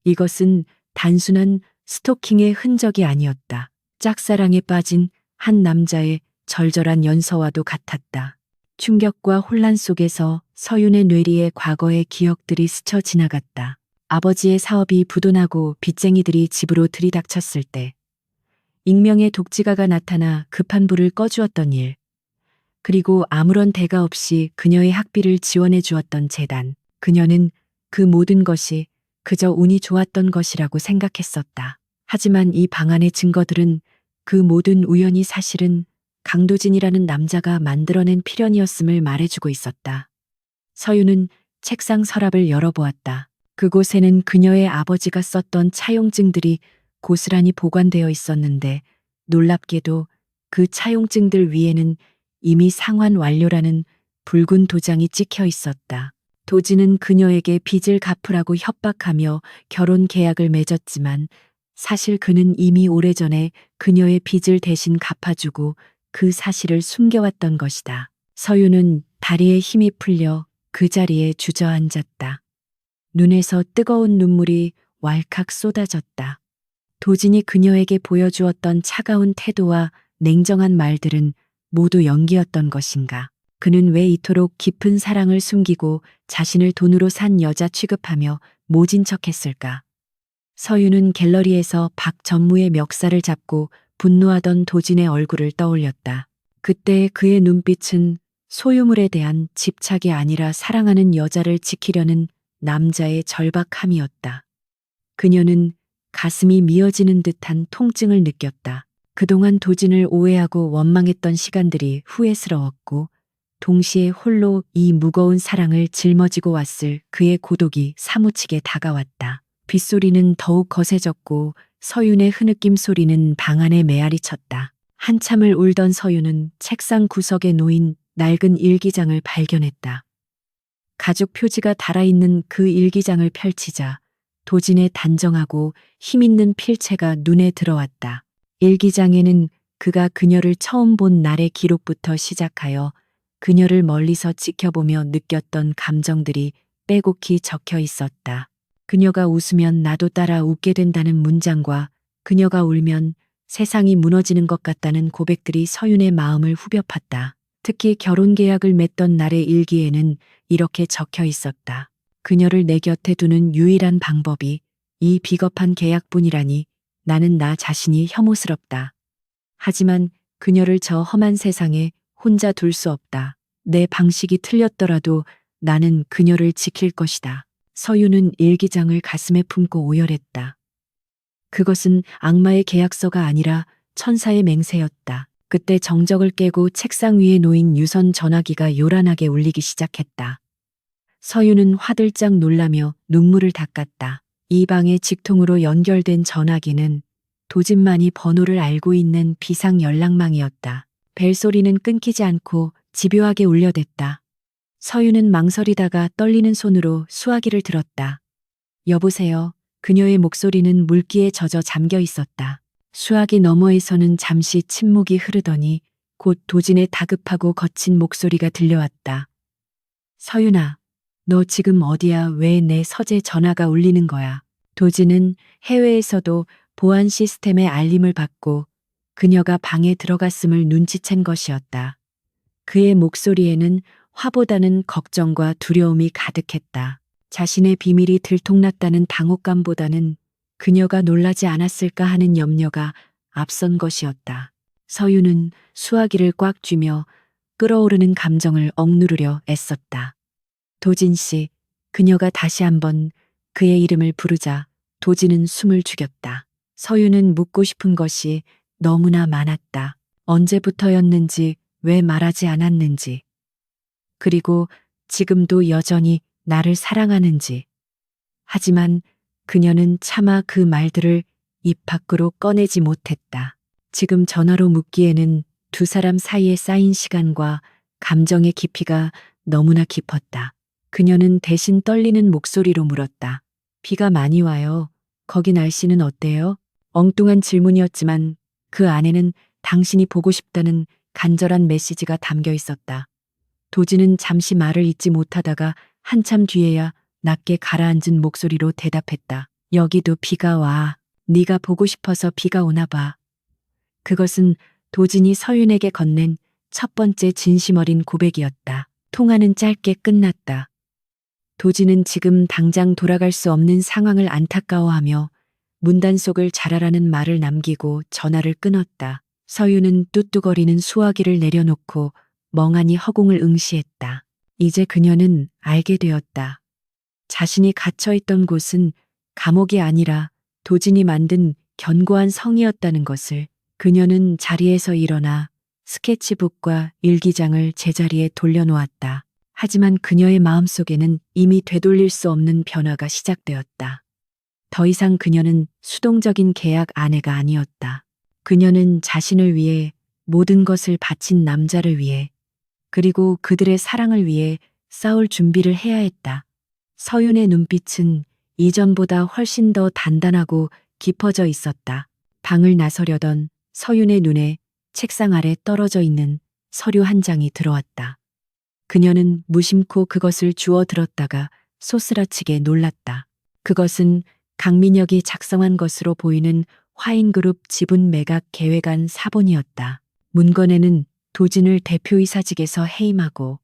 이것은 단순한 스토킹의 흔적이 아니었다. 짝사랑에 빠진 한 남자의 절절한 연서와도 같았다. 충격과 혼란 속에서 서윤의 뇌리에 과거의 기억들이 스쳐 지나갔다. 아버지의 사업이 부도나고 빚쟁이들이 집으로 들이닥쳤을 때 익명의 독지가가 나타나 급한 불을 꺼주었던 일, 그리고 아무런 대가 없이 그녀의 학비를 지원해 주었던 재단. 그녀는 그 모든 것이 그저 운이 좋았던 것이라고 생각했었다. 하지만 이 방 안의 증거들은 그 모든 우연이 사실은 강도진이라는 남자가 만들어낸 필연이었음을 말해주고 있었다. 서윤은 책상 서랍을 열어보았다. 그곳에는 그녀의 아버지가 썼던 차용증들이 고스란히 보관되어 있었는데 놀랍게도 그 차용증들 위에는 이미 상환 완료라는 붉은 도장이 찍혀 있었다. 도지는 그녀에게 빚을 갚으라고 협박하며 결혼 계약을 맺었지만 사실 그는 이미 오래전에 그녀의 빚을 대신 갚아주고 그 사실을 숨겨왔던 것이다. 서윤은 다리에 힘이 풀려 그 자리에 주저앉았다. 눈에서 뜨거운 눈물이 왈칵 쏟아졌다. 도진이 그녀에게 보여주었던 차가운 태도와 냉정한 말들은 모두 연기였던 것인가? 그는 왜 이토록 깊은 사랑을 숨기고 자신을 돈으로 산 여자 취급하며 모진 척했을까? 서윤은 갤러리에서 박 전무의 멱살을 잡고 분노하던 도진의 얼굴을 떠올렸다. 그때 그의 눈빛은 소유물에 대한 집착이 아니라 사랑하는 여자를 지키려는 남자의 절박함이었다. 그녀는 가슴이 미어지는 듯한 통증을 느꼈다. 그동안 도진을 오해하고 원망했던 시간들이 후회스러웠고 동시에 홀로 이 무거운 사랑을 짊어지고 왔을 그의 고독이 사무치게 다가왔다. 빗소리는 더욱 거세졌고 서윤의 흐느낌 소리는 방 안에 메아리 쳤다. 한참을 울던 서유는 책상 구석에 놓인 낡은 일기장을 발견했다. 가족 표지가 달아있는 그 일기장을 펼치자 도진의 단정하고 힘있는 필체가 눈에 들어왔다. 일기장에는 그가 그녀를 처음 본 날의 기록부터 시작하여 그녀를 멀리서 지켜보며 느꼈던 감정들이 빼곡히 적혀 있었다. 그녀가 웃으면 나도 따라 웃게 된다는 문장과 그녀가 울면 세상이 무너지는 것 같다는 고백들이 서윤의 마음을 후벼 팠다. 특히 결혼 계약을 맺던 날의 일기에는 이렇게 적혀 있었다. 그녀를 내 곁에 두는 유일한 방법이 이 비겁한 계약뿐이라니 나는 나 자신이 혐오스럽다. 하지만 그녀를 저 험한 세상에 혼자 둘 수 없다. 내 방식이 틀렸더라도 나는 그녀를 지킬 것이다. 서유는 일기장을 가슴에 품고 오열했다. 그것은 악마의 계약서가 아니라 천사의 맹세였다. 그때 정적을 깨고 책상 위에 놓인 유선 전화기가 요란하게 울리기 시작했다. 서유는 화들짝 놀라며 눈물을 닦았다. 이 방에 직통으로 연결된 전화기는 도진만이 번호를 알고 있는 비상 연락망이었다. 벨소리는 끊기지 않고 집요하게 울려댔다. 서유는 망설이다가 떨리는 손으로 수화기를 들었다. 여보세요. 그녀의 목소리는 물기에 젖어 잠겨 있었다. 수화기 너머에서는 잠시 침묵이 흐르더니 곧 도진의 다급하고 거친 목소리가 들려왔다. 서윤아, 너 지금 어디야? 왜 내 서재 전화가 울리는 거야? 도진은 해외에서도 보안 시스템의 알림을 받고 그녀가 방에 들어갔음을 눈치챈 것이었다. 그의 목소리에는 화보다는 걱정과 두려움이 가득했다. 자신의 비밀이 들통났다는 당혹감보다는 그녀가 놀라지 않았을까 하는 염려가 앞선 것이었다. 서유는 수화기를 꽉 쥐며 끓어오르는 감정을 억누르려 애썼다. 도진 씨, 그녀가 다시 한번 그의 이름을 부르자 도진은 숨을 죽였다. 서유는 묻고 싶은 것이 너무나 많았다. 언제부터였는지, 왜 말하지 않았는지, 그리고 지금도 여전히 나를 사랑하는지. 하지만 그녀는 차마 그 말들을 입 밖으로 꺼내지 못했다. 지금 전화로 묻기에는 두 사람 사이에 쌓인 시간과 감정의 깊이가 너무나 깊었다. 그녀는 대신 떨리는 목소리로 물었다. 비가 많이 와요. 거기 날씨는 어때요? 엉뚱한 질문이었지만 그 안에는 당신이 보고 싶다는 간절한 메시지가 담겨 있었다. 도진은 잠시 말을 잇지 못하다가 한참 뒤에야 낮게 가라앉은 목소리로 대답했다. 여기도 비가 와. 네가 보고 싶어서 비가 오나 봐. 그것은 도진이 서윤에게 건넨 첫 번째 진심 어린 고백이었다. 통화는 짧게 끝났다. 도진은 지금 당장 돌아갈 수 없는 상황을 안타까워하며 문단속을 잘하라는 말을 남기고 전화를 끊었다. 서윤은 뚜뚜거리는 수화기를 내려놓고 멍하니 허공을 응시했다. 이제 그녀는 알게 되었다. 자신이 갇혀있던 곳은 감옥이 아니라 도진이 만든 견고한 성이었다는 것을. 그녀는 자리에서 일어나 스케치북과 일기장을 제자리에 돌려놓았다. 하지만 그녀의 마음속에는 이미 되돌릴 수 없는 변화가 시작되었다. 더 이상 그녀는 수동적인 계약 아내가 아니었다. 그녀는 자신을 위해 모든 것을 바친 남자를 위해 그리고 그들의 사랑을 위해 싸울 준비를 해야 했다. 서윤의 눈빛은 이전보다 훨씬 더 단단하고 깊어져 있었다. 방을 나서려던 서윤의 눈에 책상 아래 떨어져 있는 서류 한 장이 들어왔다. 그녀는 무심코 그것을 주워 들었다가 소스라치게 놀랐다. 그것은 강민혁이 작성한 것으로 보이는 화인그룹 지분 매각 계획안 사본이었다. 문건에는 도진을 대표이사직에서 해임하고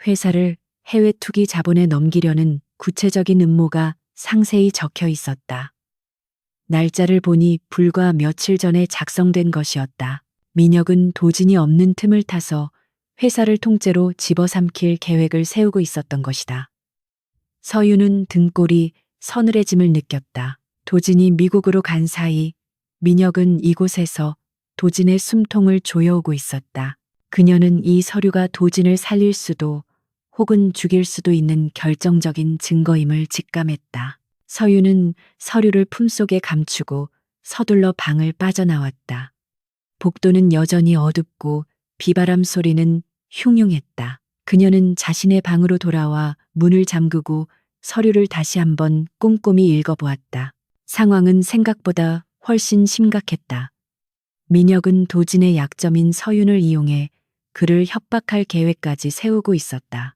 회사를 해외 투기 자본에 넘기려는 구체적인 음모가 상세히 적혀 있었다. 날짜를 보니 불과 며칠 전에 작성된 것이었다. 민혁은 도진이 없는 틈을 타서 회사를 통째로 집어삼킬 계획을 세우고 있었던 것이다. 서유는 등골이 서늘해짐을 느꼈다. 도진이 미국으로 간 사이 민혁은 이곳에서 도진의 숨통을 조여오고 있었다. 그녀는 이 서류가 도진을 살릴 수도 혹은 죽일 수도 있는 결정적인 증거임을 직감했다. 서유는 서류를 품속에 감추고 서둘러 방을 빠져나왔다. 복도는 여전히 어둡고 비바람 소리는 흉흉했다. 그녀는 자신의 방으로 돌아와 문을 잠그고 서류를 다시 한번 꼼꼼히 읽어보았다. 상황은 생각보다 훨씬 심각했다. 민혁은 도진의 약점인 서윤을 이용해 그를 협박할 계획까지 세우고 있었다.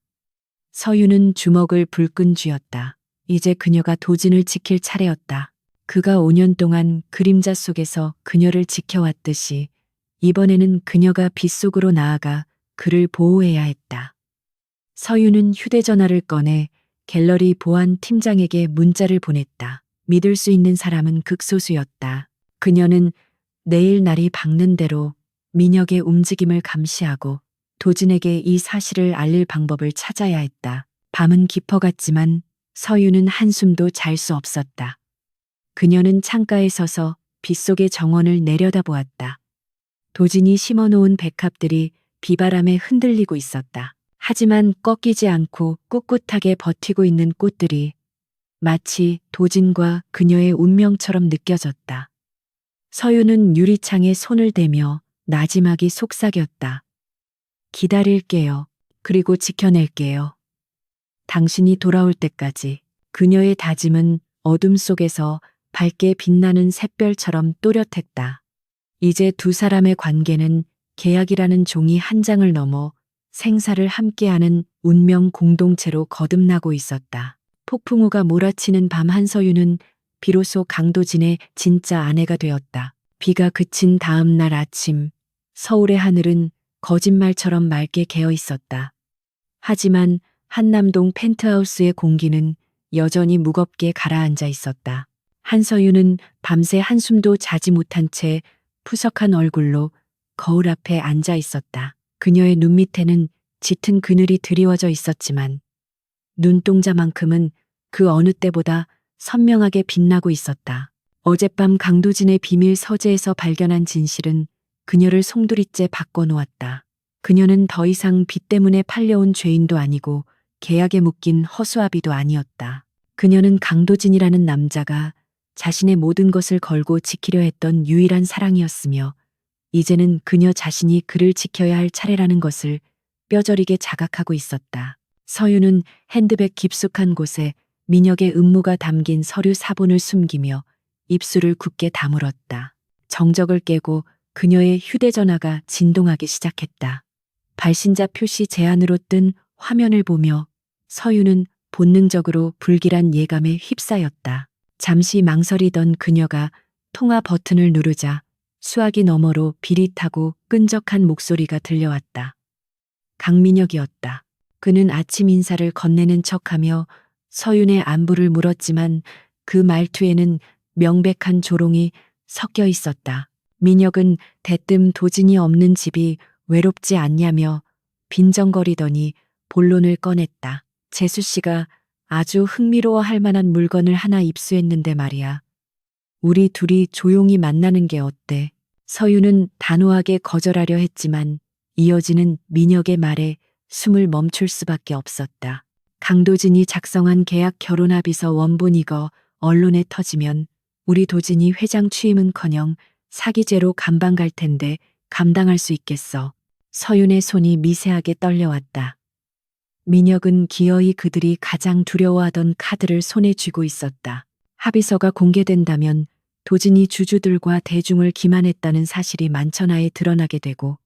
서윤은 주먹을 불끈 쥐었다. 이제 그녀가 도진을 지킬 차례였다. 그가 5년 동안 그림자 속에서 그녀를 지켜왔듯이 이번에는 그녀가 빛 속으로 나아가 그를 보호해야 했다. 서윤은 휴대전화를 꺼내 갤러리 보안 팀장에게 문자를 보냈다. 믿을 수 있는 사람은 극소수였다. 그녀는 내일 날이 밝는 대로 민혁의 움직임을 감시하고 도진에게 이 사실을 알릴 방법을 찾아야 했다. 밤은 깊어갔지만 서윤은 한숨도 잘 수 없었다. 그녀는 창가에 서서 빗속의 정원을 내려다보았다. 도진이 심어놓은 백합들이 비바람에 흔들리고 있었다. 하지만 꺾이지 않고 꿋꿋하게 버티고 있는 꽃들이 마치 도진과 그녀의 운명처럼 느껴졌다. 서윤은 유리창에 손을 대며 나지막이 속삭였다. 기다릴게요. 그리고 지켜낼게요. 당신이 돌아올 때까지. 그녀의 다짐은 어둠 속에서 밝게 빛나는 샛별처럼 또렷했다. 이제 두 사람의 관계는 계약이라는 종이 한 장을 넘어 생사를 함께하는 운명 공동체로 거듭나고 있었다. 폭풍우가 몰아치는 밤 한서윤은 비로소 강도진의 진짜 아내가 되었다. 비가 그친 다음 날 아침, 서울의 하늘은 거짓말처럼 맑게 개어 있었다. 하지만 한남동 펜트하우스의 공기는 여전히 무겁게 가라앉아 있었다. 한서윤은 밤새 한숨도 자지 못한 채 푸석한 얼굴로 거울 앞에 앉아 있었다. 그녀의 눈 밑에는 짙은 그늘이 드리워져 있었지만 눈동자만큼은 그 어느 때보다 선명하게 빛나고 있었다. 어젯밤 강도진의 비밀 서재에서 발견한 진실은 그녀를 송두리째 바꿔놓았다. 그녀는 더 이상 빚 때문에 팔려온 죄인도 아니고 계약에 묶인 허수아비도 아니었다. 그녀는 강도진이라는 남자가 자신의 모든 것을 걸고 지키려 했던 유일한 사랑이었으며 이제는 그녀 자신이 그를 지켜야 할 차례라는 것을 뼈저리게 자각하고 있었다. 서윤은 핸드백 깊숙한 곳에 민혁의 음모가 담긴 서류 사본을 숨기며 입술을 굳게 다물었다. 정적을 깨고 그녀의 휴대전화가 진동하기 시작했다. 발신자 표시 제한으로 뜬 화면을 보며 서윤은 본능적으로 불길한 예감에 휩싸였다. 잠시 망설이던 그녀가 통화 버튼을 누르자 수화기 너머로 비릿하고 끈적한 목소리가 들려왔다. 강민혁이었다. 그는 아침 인사를 건네는 척하며 서윤의 안부를 물었지만 그 말투에는 명백한 조롱이 섞여 있었다. 민혁은 대뜸 도진이 없는 집이 외롭지 않냐며 빈정거리더니 본론을 꺼냈다. 재수 씨가 아주 흥미로워할 만한 물건을 하나 입수했는데 말이야. 우리 둘이 조용히 만나는 게 어때? 서윤은 단호하게 거절하려 했지만 이어지는 민혁의 말에 숨을 멈출 수밖에 없었다. 강도진이 작성한 계약 결혼합의서 원본 이거 언론에 터지면 우리 도진이 회장 취임은커녕 사기죄로 감방 갈 텐데 감당할 수 있겠어. 서윤의 손이 미세하게 떨려왔다. 민혁은 기어이 그들이 가장 두려워하던 카드를 손에 쥐고 있었다. 합의서가 공개된다면 도진이 주주들과 대중을 기만했다는 사실이 만천하에 드러나게 되고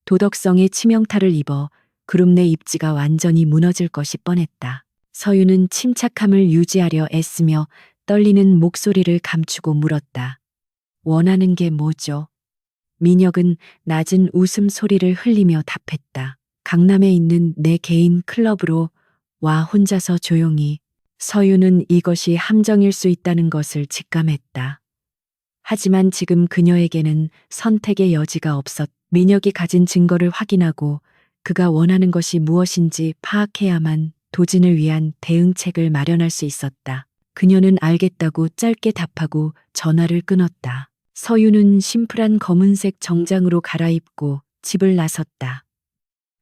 도덕성에 치명타를 입어 그룹 내 입지가 완전히 무너질 것이 뻔했다. 서윤은 침착함을 유지하려 애쓰며 떨리는 목소리를 감추고 물었다. 원하는 게 뭐죠? 민혁은 낮은 웃음소리를 흘리며 답했다. 강남에 있는 내 개인 클럽으로 와 혼자서 조용히. 서윤은 이것이 함정일 수 있다는 것을 직감했다. 하지만 지금 그녀에게는 선택의 여지가 없었다. 민혁이 가진 증거를 확인하고 그가 원하는 것이 무엇인지 파악해야만 도진을 위한 대응책을 마련할 수 있었다. 그녀는 알겠다고 짧게 답하고 전화를 끊었다. 서윤은 심플한 검은색 정장으로 갈아입고 집을 나섰다.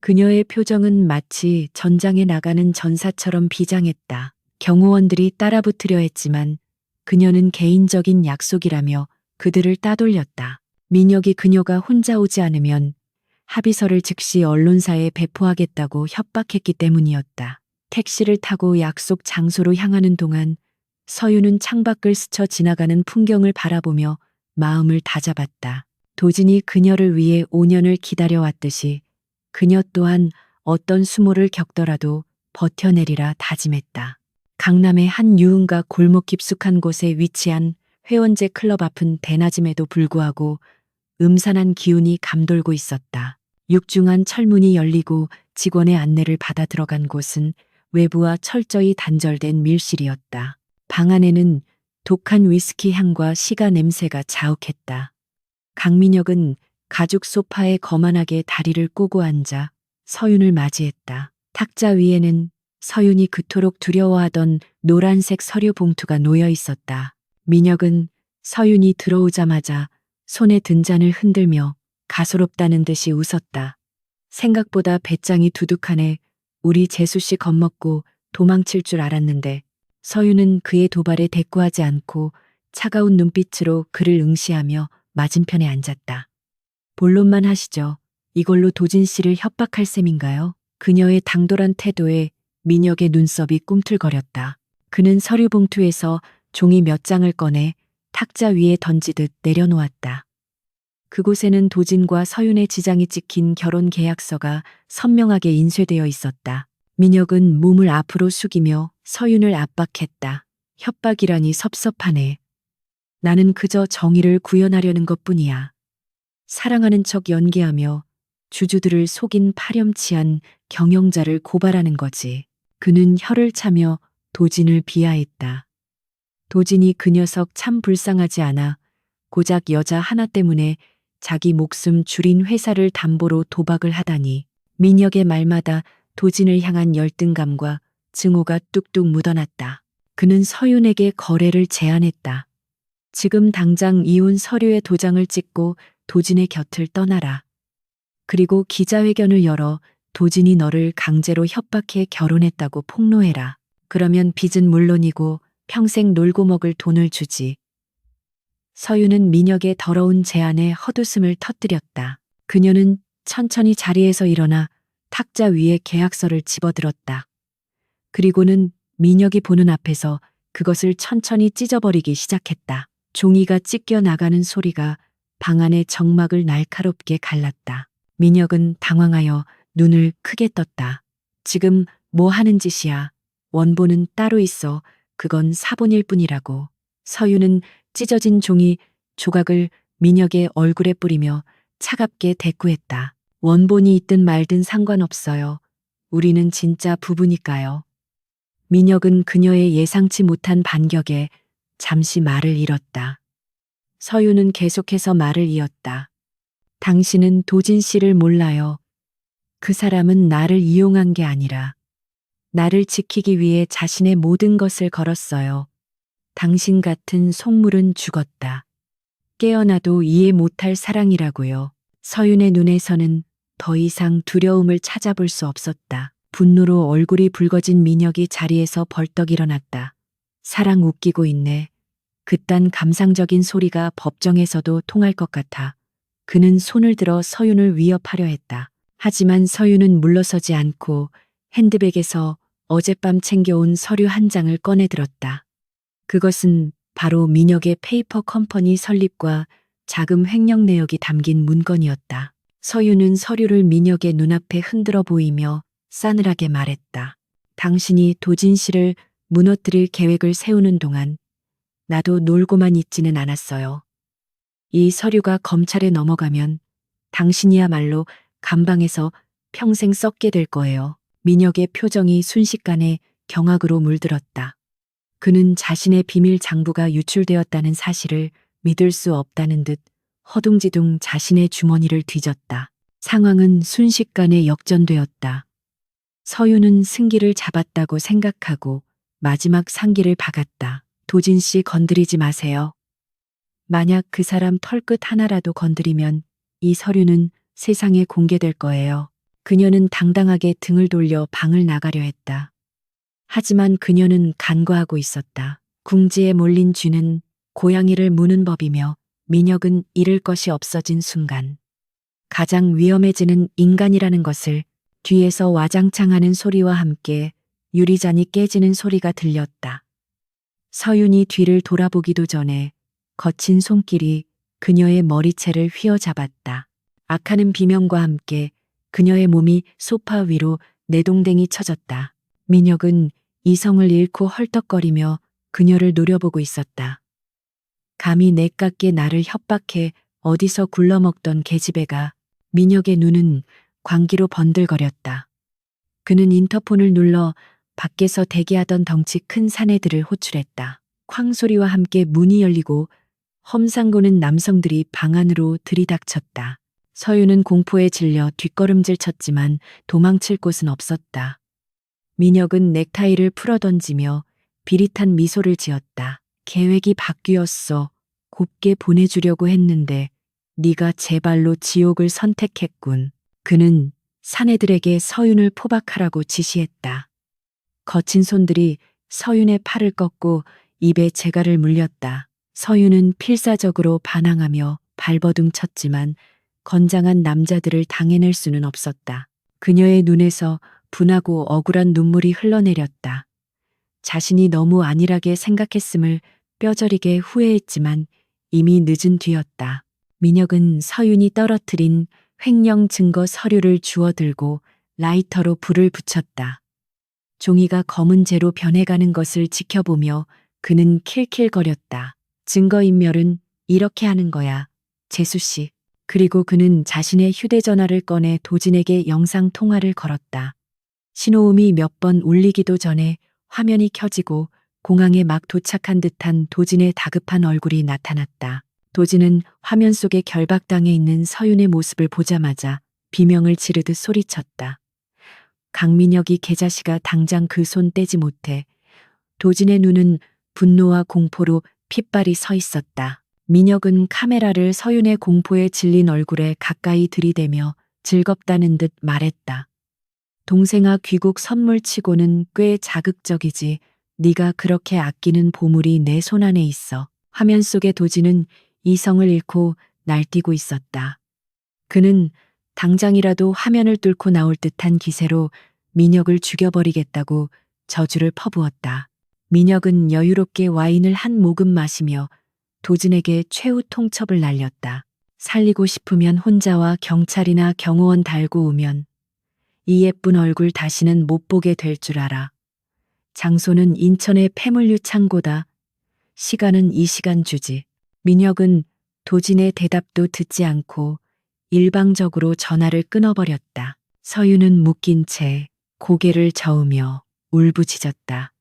그녀의 표정은 마치 전장에 나가는 전사처럼 비장했다. 경호원들이 따라붙으려 했지만 그녀는 개인적인 약속이라며 그들을 따돌렸다. 민혁이 그녀가 혼자 오지 않으면 합의서를 즉시 언론사에 배포하겠다고 협박했기 때문이었다. 택시를 타고 약속 장소로 향하는 동안 서윤은 창밖을 스쳐 지나가는 풍경을 바라보며 마음을 다잡았다. 도진이 그녀를 위해 5년을 기다려왔듯이 그녀 또한 어떤 수모를 겪더라도 버텨내리라 다짐했다. 강남의 한 유흥가 골목 깊숙한 곳에 위치한 회원제 클럽 앞은 대낮임에도 불구하고 음산한 기운이 감돌고 있었다. 육중한 철문이 열리고 직원의 안내를 받아 들어간 곳은 외부와 철저히 단절된 밀실이었다. 방 안에는 독한 위스키 향과 시가 냄새가 자욱했다. 강민혁은 가죽 소파에 거만하게 다리를 꼬고 앉아 서윤을 맞이했다. 탁자 위에는 서윤이 그토록 두려워하던 노란색 서류 봉투가 놓여 있었다. 민혁은 서윤이 들어오자마자 손에 든 잔을 흔들며 가소롭다는 듯이 웃었다. 생각보다 배짱이 두둑하네. 우리 재수씨 겁먹고 도망칠 줄 알았는데. 서윤은 그의 도발에 대꾸하지 않고 차가운 눈빛으로 그를 응시하며 맞은편에 앉았다. 본론만 하시죠. 이걸로 도진 씨를 협박할 셈인가요? 그녀의 당돌한 태도에 민혁의 눈썹이 꿈틀거렸다. 그는 서류 봉투에서 종이 몇 장을 꺼내 탁자 위에 던지듯 내려놓았다. 그곳에는 도진과 서윤의 지장이 찍힌 결혼 계약서가 선명하게 인쇄되어 있었다. 민혁은 몸을 앞으로 숙이며 서윤을 압박했다. 협박이라니 섭섭하네. 나는 그저 정의를 구현하려는 것뿐이야. 사랑하는 척 연기하며 주주들을 속인 파렴치한 경영자를 고발하는 거지. 그는 혀를 차며 도진을 비하했다. 도진이 그 녀석 참 불쌍하지 않아. 고작 여자 하나 때문에 자기 목숨 줄인 회사를 담보로 도박을 하다니. 민혁의 말마다 도진을 향한 열등감과 증오가 뚝뚝 묻어났다. 그는 서윤에게 거래를 제안했다. 지금 당장 이혼 서류에 도장을 찍고 도진의 곁을 떠나라. 그리고 기자회견을 열어 도진이 너를 강제로 협박해 결혼했다고 폭로해라. 그러면 빚은 물론이고 평생 놀고 먹을 돈을 주지. 서윤은 민혁의 더러운 제안에 헛웃음을 터뜨렸다. 그녀는 천천히 자리에서 일어나 탁자 위에 계약서를 집어들었다. 그리고는 민혁이 보는 앞에서 그것을 천천히 찢어버리기 시작했다. 종이가 찢겨 나가는 소리가 방 안의 정막을 날카롭게 갈랐다. 민혁은 당황하여 눈을 크게 떴다. 지금 뭐 하는 짓이야? 원본은 따로 있어. 그건 사본일 뿐이라고. 서윤은 찢어진 종이 조각을 민혁의 얼굴에 뿌리며 차갑게 대꾸했다. 원본이 있든 말든 상관없어요. 우리는 진짜 부부니까요. 민혁은 그녀의 예상치 못한 반격에 잠시 말을 잃었다. 서윤은 계속해서 말을 이었다. 당신은 도진 씨를 몰라요. 그 사람은 나를 이용한 게 아니라 나를 지키기 위해 자신의 모든 것을 걸었어요. 당신 같은 속물은 죽었다. 깨어나도 이해 못할 사랑이라고요. 서윤의 눈에서는 더 이상 두려움을 찾아볼 수 없었다. 분노로 얼굴이 붉어진 민혁이 자리에서 벌떡 일어났다. 사랑 웃기고 있네. 그딴 감상적인 소리가 법정에서도 통할 것 같아. 그는 손을 들어 서윤을 위협하려 했다. 하지만 서윤은 물러서지 않고 핸드백에서 어젯밤 챙겨온 서류 한 장을 꺼내들었다. 그것은 바로 민혁의 페이퍼 컴퍼니 설립과 자금 횡령 내역이 담긴 문건이었다. 서윤은 서류를 민혁의 눈앞에 흔들어 보이며 싸늘하게 말했다. 당신이 도진 씨를 무너뜨릴 계획을 세우는 동안 나도 놀고만 있지는 않았어요. 이 서류가 검찰에 넘어가면 당신이야말로 감방에서 평생 썩게 될 거예요. 민혁의 표정이 순식간에 경악으로 물들었다. 그는 자신의 비밀 장부가 유출되었다는 사실을 믿을 수 없다는 듯 허둥지둥 자신의 주머니를 뒤졌다. 상황은 순식간에 역전되었다. 서윤은 승기를 잡았다고 생각하고 마지막 상기를 박았다. 도진 씨 건드리지 마세요. 만약 그 사람 털끝 하나라도 건드리면 이 서류는 세상에 공개될 거예요. 그녀는 당당하게 등을 돌려 방을 나가려 했다. 하지만 그녀는 간과하고 있었다. 궁지에 몰린 쥐는 고양이를 무는 법이며 민혁은 잃을 것이 없어진 순간 가장 위험해지는 인간이라는 것을 뒤에서 와장창하는 소리와 함께 유리잔이 깨지는 소리가 들렸다. 서윤이 뒤를 돌아보기도 전에 거친 손길이 그녀의 머리채를 휘어잡았다. 악하는 비명과 함께 그녀의 몸이 소파 위로 내동댕이 쳐졌다. 민혁은 이성을 잃고 헐떡거리며 그녀를 노려보고 있었다. 감히 내깎게 나를 협박해 어디서 굴러먹던 계집애가. 민혁의 눈은 광기로 번들거렸다. 그는 인터폰을 눌러 밖에서 대기하던 덩치 큰 사내들을 호출했다. 쾅 소리와 함께 문이 열리고 험상고는 남성들이 방 안으로 들이닥쳤다. 서윤은 공포에 질려 뒷걸음질 쳤지만 도망칠 곳은 없었다. 민혁은 넥타이를 풀어던지며 비릿한 미소를 지었다. 계획이 바뀌었어. 곱게 보내주려고 했는데 네가 제 발로 지옥을 선택했군. 그는 사내들에게 서윤을 포박하라고 지시했다. 거친 손들이 서윤의 팔을 꺾고 입에 재갈을 물렸다. 서윤은 필사적으로 반항하며 발버둥 쳤지만 건장한 남자들을 당해낼 수는 없었다. 그녀의 눈에서 분하고 억울한 눈물이 흘러내렸다. 자신이 너무 안일하게 생각했음을 뼈저리게 후회했지만 이미 늦은 뒤였다. 민혁은 서윤이 떨어뜨린 횡령 증거 서류를 주워들고 라이터로 불을 붙였다. 종이가 검은 재로 변해가는 것을 지켜보며 그는 킬킬거렸다. 증거인멸은 이렇게 하는 거야, 재수 씨. 그리고 그는 자신의 휴대전화를 꺼내 도진에게 영상통화를 걸었다. 신호음이 몇 번 울리기도 전에 화면이 켜지고 공항에 막 도착한 듯한 도진의 다급한 얼굴이 나타났다. 도진은 화면 속에 결박당해 있는 서윤의 모습을 보자마자 비명을 지르듯 소리쳤다. 강민혁이 개자식아 당장 그 손 떼지 못해. 도진의 눈은 분노와 공포로 핏발이 서 있었다. 민혁은 카메라를 서윤의 공포에 질린 얼굴에 가까이 들이대며 즐겁다는 듯 말했다. 동생아, 귀국 선물치고는 꽤 자극적이지. 네가 그렇게 아끼는 보물이 내 손 안에 있어. 화면 속의 도진은 이성을 잃고 날뛰고 있었다. 그는 당장이라도 화면을 뚫고 나올 듯한 기세로 민혁을 죽여버리겠다고 저주를 퍼부었다. 민혁은 여유롭게 와인을 한 모금 마시며 도진에게 최후 통첩을 날렸다. 살리고 싶으면 혼자와 경찰이나 경호원 달고 오면 이 예쁜 얼굴 다시는 못 보게 될 줄 알아. 장소는 인천의 폐물류 창고다. 시간은 이 시간 주지. 민혁은 도진의 대답도 듣지 않고 일방적으로 전화를 끊어버렸다. 서윤은 묶인 채 고개를 저으며 울부짖었다.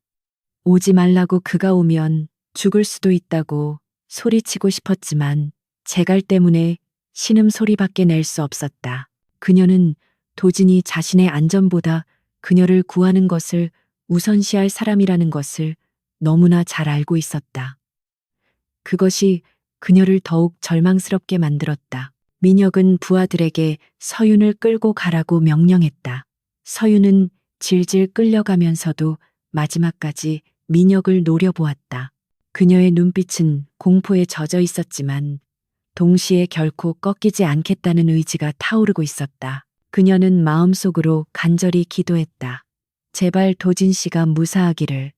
오지 말라고. 그가 오면 죽을 수도 있다고 소리치고 싶었지만 재갈 때문에 신음소리밖에 낼 수 없었다. 그녀는 도진이 자신의 안전보다 그녀를 구하는 것을 우선시할 사람이라는 것을 너무나 잘 알고 있었다. 그것이 그녀를 더욱 절망스럽게 만들었다. 민혁은 부하들에게 서윤을 끌고 가라고 명령했다. 서윤은 질질 끌려가면서도 마지막까지 민혁을 노려보았다. 그녀의 눈빛은 공포에 젖어 있었지만 동시에 결코 꺾이지 않겠다는 의지가 타오르고 있었다. 그녀는 마음속으로 간절히 기도했다. 제발 도진 씨가 무사하기를.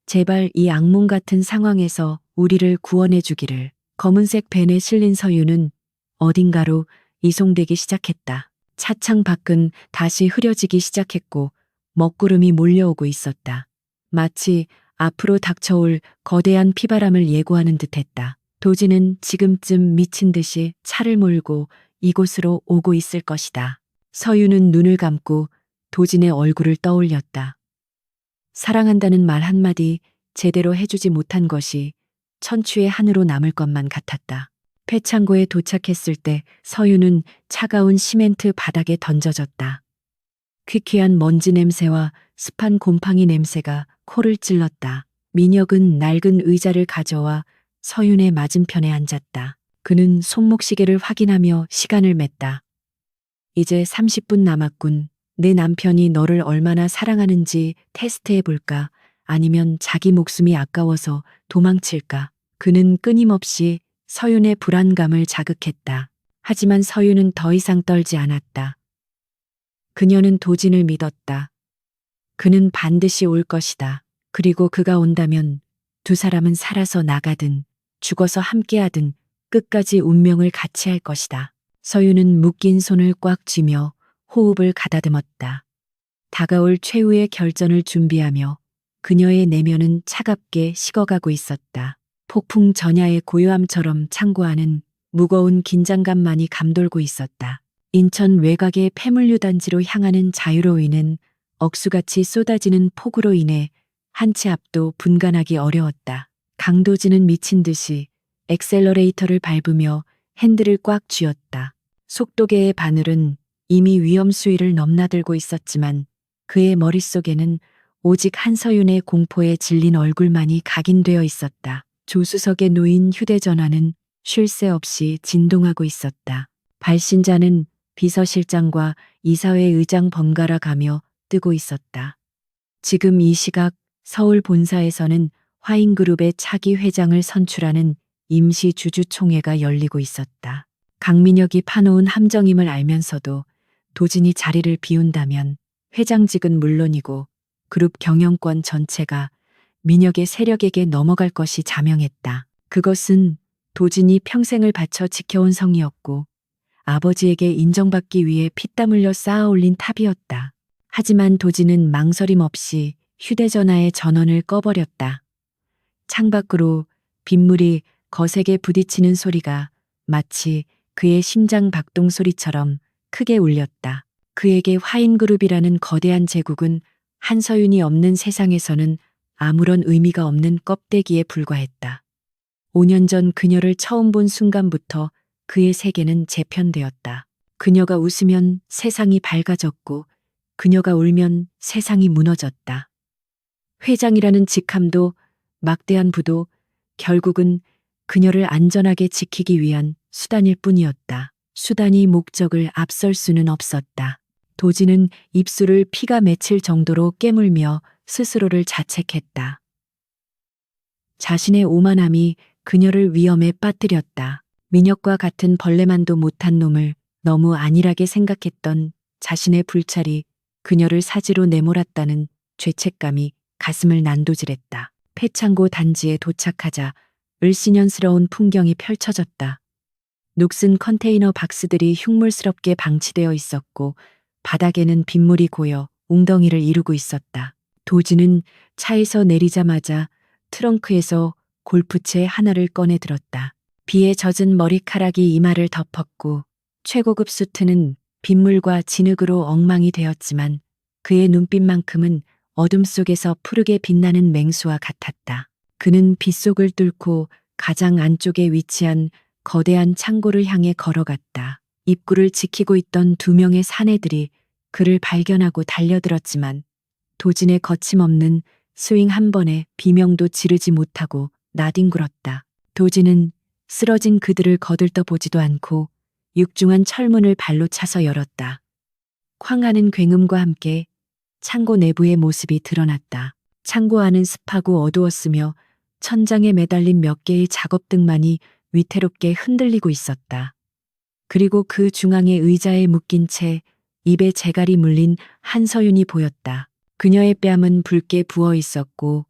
제발 이 악몽 같은 상황에서 우리를 구원해 주기를. 검은색 벤에 실린 서윤은 어딘가로 이송되기 시작했다. 차창 밖은 다시 흐려지기 시작했고 먹구름이 몰려오고 있었다. 마치 앞으로 닥쳐올 거대한 피바람을 예고하는 듯했다. 도진은 지금쯤 미친 듯이 차를 몰고 이곳으로 오고 있을 것이다. 서윤은 눈을 감고 도진의 얼굴을 떠올렸다. 사랑한다는 말 한마디 제대로 해주지 못한 것이 천추의 한으로 남을 것만 같았다. 폐창고에 도착했을 때 서윤은 차가운 시멘트 바닥에 던져졌다. 퀴퀴한 먼지 냄새와 습한 곰팡이 냄새가 코를 찔렀다. 민혁은 낡은 의자를 가져와 서윤의 맞은편에 앉았다. 그는 손목시계를 확인하며 시간을 맸다. 이제 30분 남았군. 내 남편이 너를 얼마나 사랑하는지 테스트해볼까? 아니면 자기 목숨이 아까워서 도망칠까? 그는 끊임없이 서윤의 불안감을 자극했다. 하지만 서윤은 더 이상 떨지 않았다. 그녀는 도진을 믿었다. 그는 반드시 올 것이다. 그리고 그가 온다면 두 사람은 살아서 나가든 죽어서 함께하든 끝까지 운명을 같이 할 것이다. 서윤은 묶인 손을 꽉 쥐며 호흡을 가다듬었다. 다가올 최후의 결전을 준비하며 그녀의 내면은 차갑게 식어가고 있었다. 폭풍 전야의 고요함처럼 창고안은 무거운 긴장감만이 감돌고 있었다. 인천 외곽의 폐물류 단지로 향하는 자유로위는 억수같이 쏟아지는 폭우로 인해 한 치 앞도 분간하기 어려웠다. 강도진은 미친 듯이 엑셀러레이터를 밟으며 핸들을 꽉 쥐었다. 속도계의 바늘은 이미 위험 수위를 넘나들고 있었지만 그의 머릿속에는 오직 한서윤의 공포에 질린 얼굴만이 각인되어 있었다. 조수석에 놓인 휴대전화는 쉴 새 없이 진동하고 있었다. 발신자는 비서실장과 이사회 의장 번갈아 가며 뜨고 있었다. 지금 이 시각 서울 본사에서는 화인그룹의 차기 회장을 선출하는 임시 주주총회가 열리고 있었다. 강민혁이 파놓은 함정임을 알면서도 도진이 자리를 비운다면 회장직은 물론이고 그룹 경영권 전체가 민혁의 세력에게 넘어갈 것이 자명했다. 그것은 도진이 평생을 바쳐 지켜온 성이었고 아버지에게 인정받기 위해 피땀 흘려 쌓아 올린 탑이었다. 하지만 도진은 망설임 없이 휴대전화의 전원을 꺼버렸다. 창밖으로 빗물이 거세게 부딪히는 소리가 마치 그의 심장 박동 소리처럼 크게 울렸다. 그에게 화인그룹이라는 거대한 제국은 한서윤이 없는 세상에서는 아무런 의미가 없는 껍데기에 불과했다. 5년 전 그녀를 처음 본 순간부터 그의 세계는 재편되었다. 그녀가 웃으면 세상이 밝아졌고 그녀가 울면 세상이 무너졌다. 회장이라는 직함도 막대한 부도 결국은 그녀를 안전하게 지키기 위한 수단일 뿐이었다. 수단이 목적을 앞설 수는 없었다. 도진은 입술을 피가 맺힐 정도로 깨물며 스스로를 자책했다. 자신의 오만함이 그녀를 위험에 빠뜨렸다. 민혁과 같은 벌레만도 못한 놈을 너무 안일하게 생각했던 자신의 불찰이 그녀를 사지로 내몰았다는 죄책감이 가슴을 난도질했다. 폐창고 단지에 도착하자 을씨년스러운 풍경이 펼쳐졌다. 녹슨 컨테이너 박스들이 흉물스럽게 방치되어 있었고 바닥에는 빗물이 고여 웅덩이를 이루고 있었다. 도진은 차에서 내리자마자 트렁크에서 골프채 하나를 꺼내 들었다. 비에 젖은 머리카락이 이마를 덮었고 최고급 수트는 빗물과 진흙으로 엉망이 되었지만 그의 눈빛만큼은 어둠 속에서 푸르게 빛나는 맹수와 같았다. 그는 빗속을 뚫고 가장 안쪽에 위치한 거대한 창고를 향해 걸어갔다. 입구를 지키고 있던 2명의 사내들이 그를 발견하고 달려들었지만 도진의 거침없는 스윙 한 번에 비명도 지르지 못하고 나뒹굴었다. 도진은 쓰러진 그들을 거들떠보지도 않고 육중한 철문을 발로 차서 열었다. 쾅 하는 굉음과 함께 창고 내부의 모습이 드러났다. 창고 안은 습하고 어두웠으며 천장에 매달린 몇 개의 작업등만이 위태롭게 흔들리고 있었다. 그리고 그 중앙에 의자에 묶인 채 입에 재갈이 물린 한서윤이 보였다. 그녀의 뺨은 붉게 부어 있었고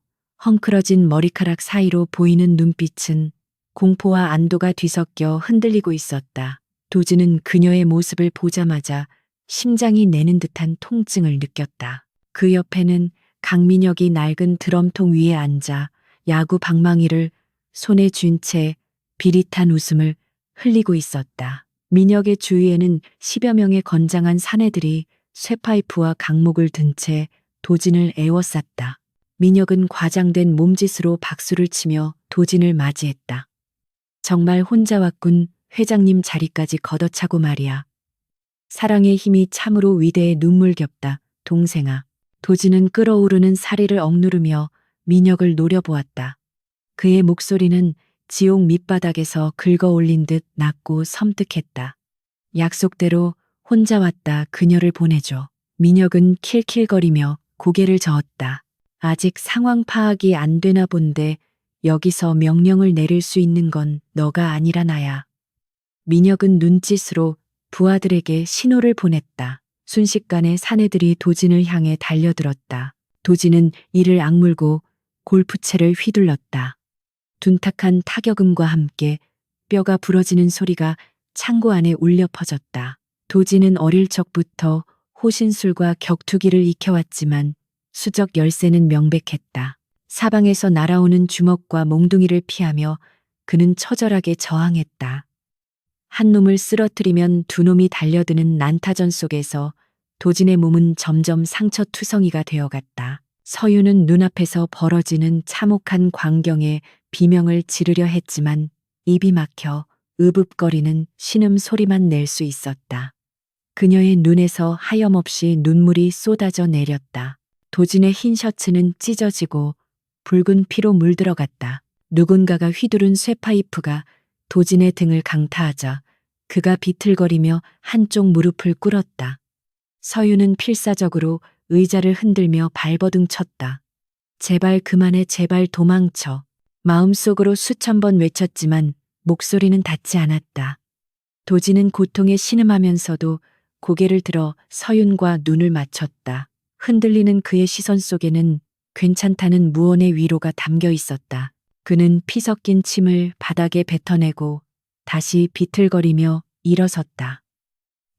헝클어진 머리카락 사이로 보이는 눈빛은 공포와 안도가 뒤섞여 흔들리고 있었다. 도진은 그녀의 모습을 보자마자 심장이 내는 듯한 통증을 느꼈다. 그 옆에는 강민혁이 낡은 드럼통 위에 앉아 야구 방망이를 손에 쥔 채 비릿한 웃음을 흘리고 있었다. 민혁의 주위에는 10여 명의 건장한 사내들이 쇠파이프와 강목을 든 채 도진을 에워쌌다. 민혁은 과장된 몸짓으로 박수를 치며 도진을 맞이했다. 정말 혼자 왔군. 회장님 자리까지 걷어차고 말이야. 사랑의 힘이 참으로 위대해 눈물겹다. 동생아. 도진은 끓어오르는 사리를 억누르며 민혁을 노려보았다. 그의 목소리는 지옥 밑바닥에서 긁어올린 듯 낮고 섬뜩했다. 약속대로 혼자 왔다. 그녀를 보내줘. 민혁은 킬킬거리며 고개를 저었다. 아직 상황 파악이 안 되나 본데 여기서 명령을 내릴 수 있는 건 너가 아니라 나야. 민혁은 눈짓으로 부하들에게 신호를 보냈다. 순식간에 사내들이 도진을 향해 달려들었다. 도진은 이를 악물고 골프채를 휘둘렀다. 둔탁한 타격음과 함께 뼈가 부러지는 소리가 창고 안에 울려 퍼졌다. 도진은 어릴 적부터 호신술과 격투기를 익혀왔지만 수적 열쇠는 명백했다. 사방에서 날아오는 주먹과 몽둥이를 피하며 그는 처절하게 저항했다. 한 놈을 쓰러뜨리면 두 놈이 달려드는 난타전 속에서 도진의 몸은 점점 상처투성이가 되어갔다. 서유는 눈앞에서 벌어지는 참혹한 광경에 비명을 지르려 했지만 입이 막혀 으붑거리는 신음 소리만 낼 수 있었다. 그녀의 눈에서 하염없이 눈물이 쏟아져 내렸다. 도진의 흰 셔츠는 찢어지고 붉은 피로 물들어갔다. 누군가가 휘두른 쇠파이프가 도진의 등을 강타하자 그가 비틀거리며 한쪽 무릎을 꿇었다. 서유는 필사적으로 의자를 흔들며 발버둥 쳤다. 제발 그만해, 제발 도망쳐. 마음속으로 수천 번 외쳤지만 목소리는 닿지 않았다. 도진은 고통에 신음하면서도 고개를 들어 서윤과 눈을 맞췄다. 흔들리는 그의 시선 속에는 괜찮다는 무언의 위로가 담겨 있었다. 그는 피 섞인 침을 바닥에 뱉어내고 다시 비틀거리며 일어섰다.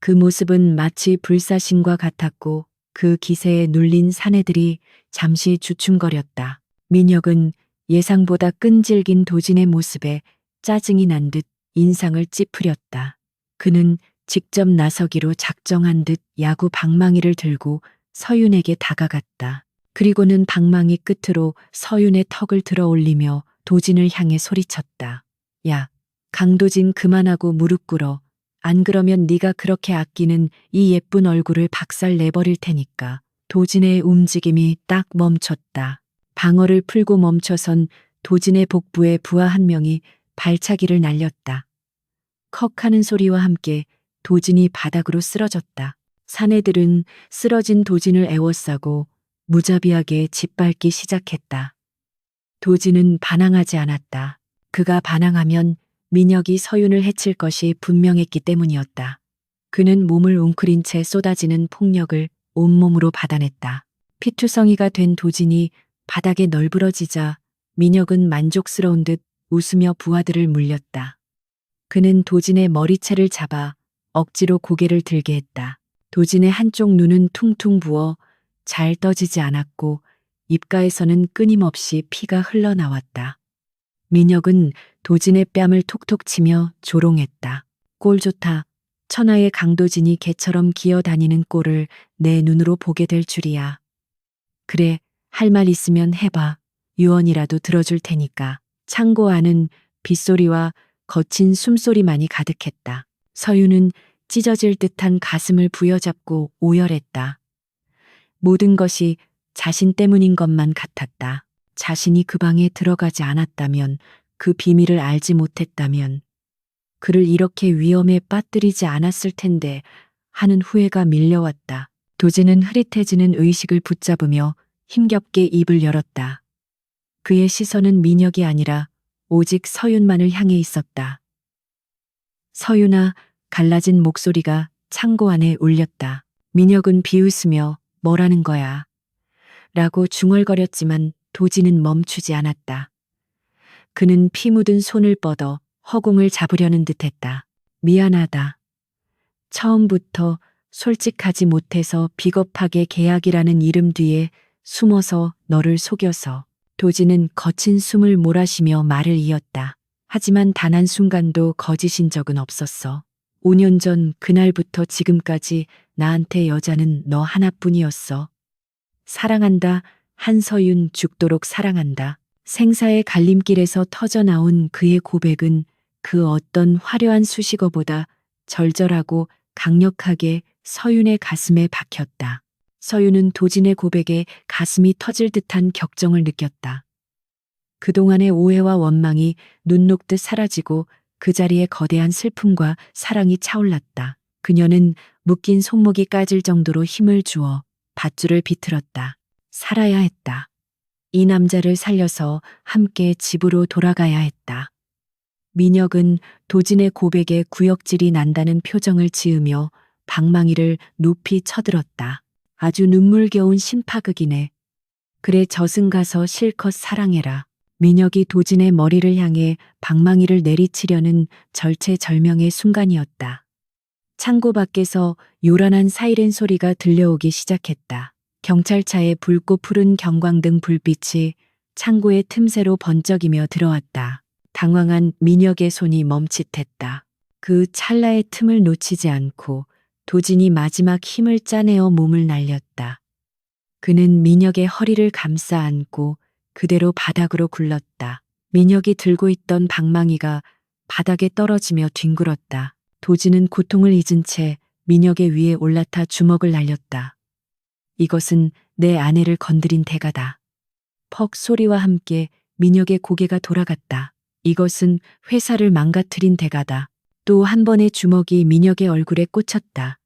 그 모습은 마치 불사신과 같았고 그 기세에 눌린 사내들이 잠시 주춤거렸다. 민혁은 예상보다 끈질긴 도진의 모습에 짜증이 난 듯 인상을 찌푸렸다. 그는 직접 나서기로 작정한 듯 야구 방망이를 들고 서윤에게 다가갔다. 그리고는 방망이 끝으로 서윤의 턱을 들어 올리며 도진을 향해 소리쳤다. 야, 강도진 그만하고 무릎 꿇어. 안 그러면 네가 그렇게 아끼는 이 예쁜 얼굴을 박살 내버릴 테니까. 도진의 움직임이 딱 멈췄다. 방어를 풀고 멈춰선 도진의 복부에 부하 한 명이 발차기를 날렸다. 컥 하는 소리와 함께 도진이 바닥으로 쓰러졌다. 사내들은 쓰러진 도진을 에워싸고 무자비하게 짓밟기 시작했다. 도진은 반항하지 않았다. 그가 반항하면 민혁이 서윤을 해칠 것이 분명했기 때문이었다. 그는 몸을 웅크린 채 쏟아지는 폭력을 온몸으로 받아냈다. 피투성이가 된 도진이 바닥에 널브러지자 민혁은 만족스러운 듯 웃으며 부하들을 물렸다. 그는 도진의 머리채를 잡아 억지로 고개를 들게 했다. 도진의 한쪽 눈은 퉁퉁 부어 잘 떠지지 않았고 입가에서는 끊임없이 피가 흘러나왔다. 민혁은 도진의 뺨을 톡톡 치며 조롱했다. 꼴 좋다. 천하의 강도진이 개처럼 기어다니는 꼴을 내 눈으로 보게 될 줄이야. 그래, 할 말 있으면 해봐. 유언이라도 들어줄 테니까. 창고 안은 빗소리와 거친 숨소리만이 가득했다. 서유는 찢어질 듯한 가슴을 부여잡고 오열했다. 모든 것이 자신 때문인 것만 같았다. 자신이 그 방에 들어가지 않았다면, 그 비밀을 알지 못했다면, 그를 이렇게 위험에 빠뜨리지 않았을 텐데 하는 후회가 밀려왔다. 도진은 흐릿해지는 의식을 붙잡으며 힘겹게 입을 열었다. 그의 시선은 민혁이 아니라 오직 서윤만을 향해 있었다. 서윤아, 갈라진 목소리가 창고 안에 울렸다. 민혁은 비웃으며 뭐라는 거야? 라고 중얼거렸지만 도진은 멈추지 않았다. 그는 피 묻은 손을 뻗어 허공을 잡으려는 듯했다. 미안하다. 처음부터 솔직하지 못해서 비겁하게 계약이라는 이름 뒤에 숨어서 너를 속여서. 도진은 거친 숨을 몰아쉬며 말을 이었다. 하지만 단 한순간도 거짓인 적은 없었어. 5년 전 그날부터 지금까지 나한테 여자는 너 하나뿐이었어. 사랑한다. 한서윤, 죽도록 사랑한다. 생사의 갈림길에서 터져나온 그의 고백은 그 어떤 화려한 수식어보다 절절하고 강력하게 서윤의 가슴에 박혔다. 서윤은 도진의 고백에 가슴이 터질 듯한 격정을 느꼈다. 그동안의 오해와 원망이 눈 녹듯 사라지고 그 자리에 거대한 슬픔과 사랑이 차올랐다. 그녀는 묶인 손목이 까질 정도로 힘을 주어 밧줄을 비틀었다. 살아야 했다. 이 남자를 살려서 함께 집으로 돌아가야 했다. 민혁은 도진의 고백에 구역질이 난다는 표정을 지으며 방망이를 높이 쳐들었다. 아주 눈물겨운 심파극이네. 그래 저승 가서 실컷 사랑해라. 민혁이 도진의 머리를 향해 방망이를 내리치려는 절체절명의 순간이었다. 창고 밖에서 요란한 사이렌 소리가 들려오기 시작했다. 경찰차의 붉고 푸른 경광등 불빛이 창고의 틈새로 번쩍이며 들어왔다. 당황한 민혁의 손이 멈칫했다. 그 찰나의 틈을 놓치지 않고 도진이 마지막 힘을 짜내어 몸을 날렸다. 그는 민혁의 허리를 감싸 안고 그대로 바닥으로 굴렀다. 민혁이 들고 있던 방망이가 바닥에 떨어지며 뒹굴었다. 도진은 고통을 잊은 채 민혁의 위에 올라타 주먹을 날렸다. 이것은 내 아내를 건드린 대가다. 퍽 소리와 함께 민혁의 고개가 돌아갔다. 이것은 회사를 망가뜨린 대가다. 또 한 번의 주먹이 민혁의 얼굴에 꽂혔다.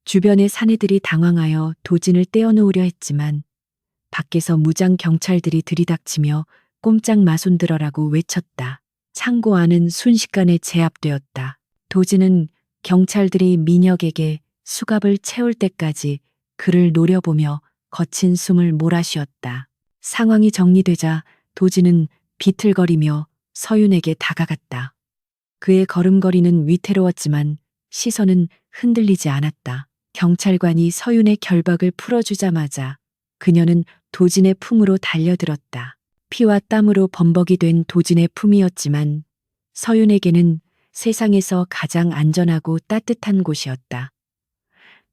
주변의 사내들이 당황하여 도진을 떼어놓으려 했지만 밖에서 무장 경찰들이 들이닥치며 꼼짝 마손들어라고 외쳤다. 창고 안은 순식간에 제압되었다. 도진은 경찰들이 민혁에게 수갑을 채울 때까지 그를 노려보며 거친 숨을 몰아쉬었다. 상황이 정리되자 도진은 비틀거리며 서윤에게 다가갔다. 그의 걸음걸이는 위태로웠지만 시선은 흔들리지 않았다. 경찰관이 서윤의 결박을 풀어주자마자 그녀는 도진의 품으로 달려들었다. 피와 땀으로 범벅이 된 도진의 품이었지만 서윤에게는 세상에서 가장 안전하고 따뜻한 곳이었다.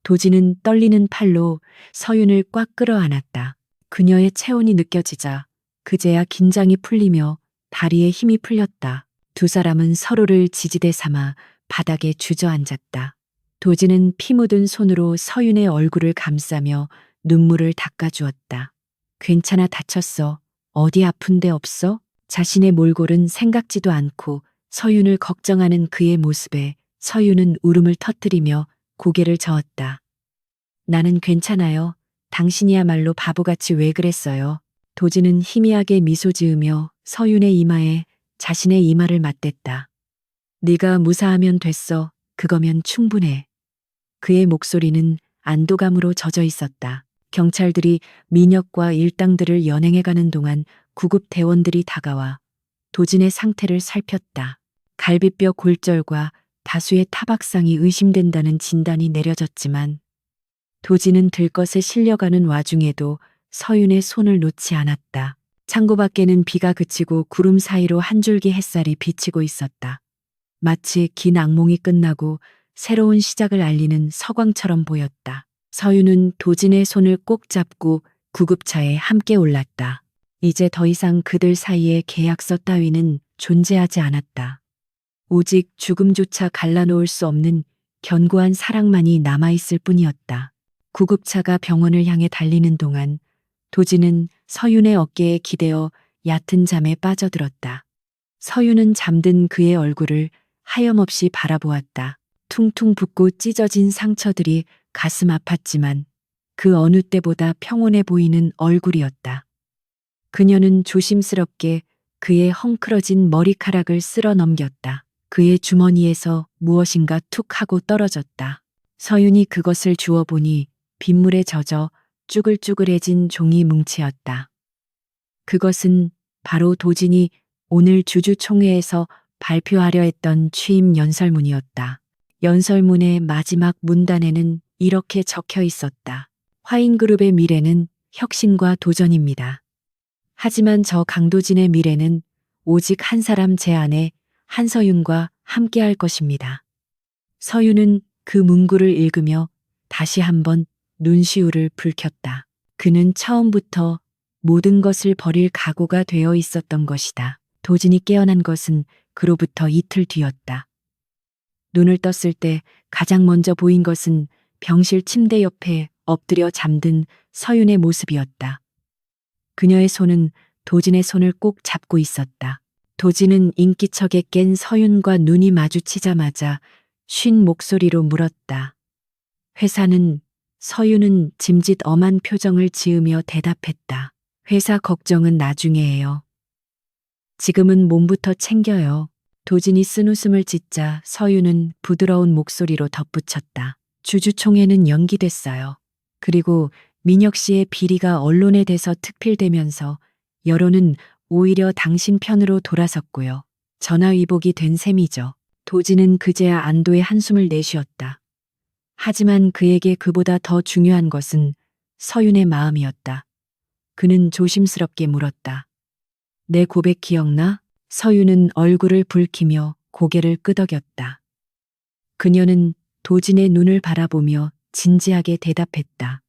도진은 떨리는 팔로 서윤을 꽉 끌어안았다. 그녀의 체온이 느껴지자 그제야 긴장이 풀리며 다리에 힘이 풀렸다. 두 사람은 서로를 지지대 삼아 바닥에 주저앉았다. 도진은 피 묻은 손으로 서윤의 얼굴을 감싸며 눈물을 닦아주었다. 괜찮아 다쳤어. 어디 아픈 데 없어? 자신의 몰골은 생각지도 않고 서윤을 걱정하는 그의 모습에 서윤은 울음을 터뜨리며 고개를 저었다. 나는 괜찮아요. 당신이야말로 바보같이 왜 그랬어요? 도진은 희미하게 미소 지으며 서윤의 이마에 자신의 이마를 맞댔다. 네가 무사하면 됐어. 그거면 충분해. 그의 목소리는 안도감으로 젖어 있었다. 경찰들이 민혁과 일당들을 연행해가는 동안 구급 대원들이 다가와 도진의 상태를 살폈다. 갈비뼈 골절과 다수의 타박상이 의심된다는 진단이 내려졌지만 도진은 들것에 실려가는 와중에도 서윤의 손을 놓지 않았다. 창고 밖에는 비가 그치고 구름 사이로 한 줄기 햇살이 비치고 있었다. 마치 긴 악몽이 끝나고 새로운 시작을 알리는 서광처럼 보였다. 서윤은 도진의 손을 꼭 잡고 구급차에 함께 올랐다. 이제 더 이상 그들 사이에 계약서 따위는 존재하지 않았다. 오직 죽음조차 갈라놓을 수 없는 견고한 사랑만이 남아있을 뿐이었다. 구급차가 병원을 향해 달리는 동안 도진은 서윤의 어깨에 기대어 얕은 잠에 빠져들었다. 서윤은 잠든 그의 얼굴을 하염없이 바라보았다. 퉁퉁 붓고 찢어진 상처들이 가슴 아팠지만 그 어느 때보다 평온해 보이는 얼굴이었다. 그녀는 조심스럽게 그의 헝클어진 머리카락을 쓸어 넘겼다. 그의 주머니에서 무엇인가 툭 하고 떨어졌다. 서윤이 그것을 주워보니 빗물에 젖어 쭈글쭈글해진 종이 뭉치였다. 그것은 바로 도진이 오늘 주주총회에서 발표하려 했던 취임 연설문이었다. 연설문의 마지막 문단에는 이렇게 적혀 있었다. 화인그룹의 미래는 혁신과 도전입니다. 하지만 저 강도진의 미래는 오직 한 사람 제 안에 한서윤과 함께할 것입니다. 서윤은 그 문구를 읽으며 다시 한번 눈시울을 붉혔다. 그는 처음부터 모든 것을 버릴 각오가 되어 있었던 것이다. 도진이 깨어난 것은 그로부터 이틀 뒤였다. 눈을 떴을 때 가장 먼저 보인 것은 병실 침대 옆에 엎드려 잠든 서윤의 모습이었다. 그녀의 손은 도진의 손을 꼭 잡고 있었다. 도진은 인기척에 깬 서윤과 눈이 마주치자마자 쉰 목소리로 물었다. 회사는? 서윤은 짐짓 엄한 표정을 지으며 대답했다. 회사 걱정은 나중에예요. 지금은 몸부터 챙겨요. 도진이 쓴웃음을 짓자 서유는 부드러운 목소리로 덧붙였다. 주주총회는 연기됐어요. 그리고 민혁 씨의 비리가 언론에 대서 특필되면서 여론은 오히려 당신 편으로 돌아섰고요. 전화위복이 된 셈이죠. 도진은 그제야 안도의 한숨을 내쉬었다. 하지만 그에게 그보다 더 중요한 것은 서윤의 마음이었다. 그는 조심스럽게 물었다. 내 고백 기억나? 서윤은 얼굴을 붉히며 고개를 끄덕였다. 그녀는 도진의 눈을 바라보며 진지하게 대답했다.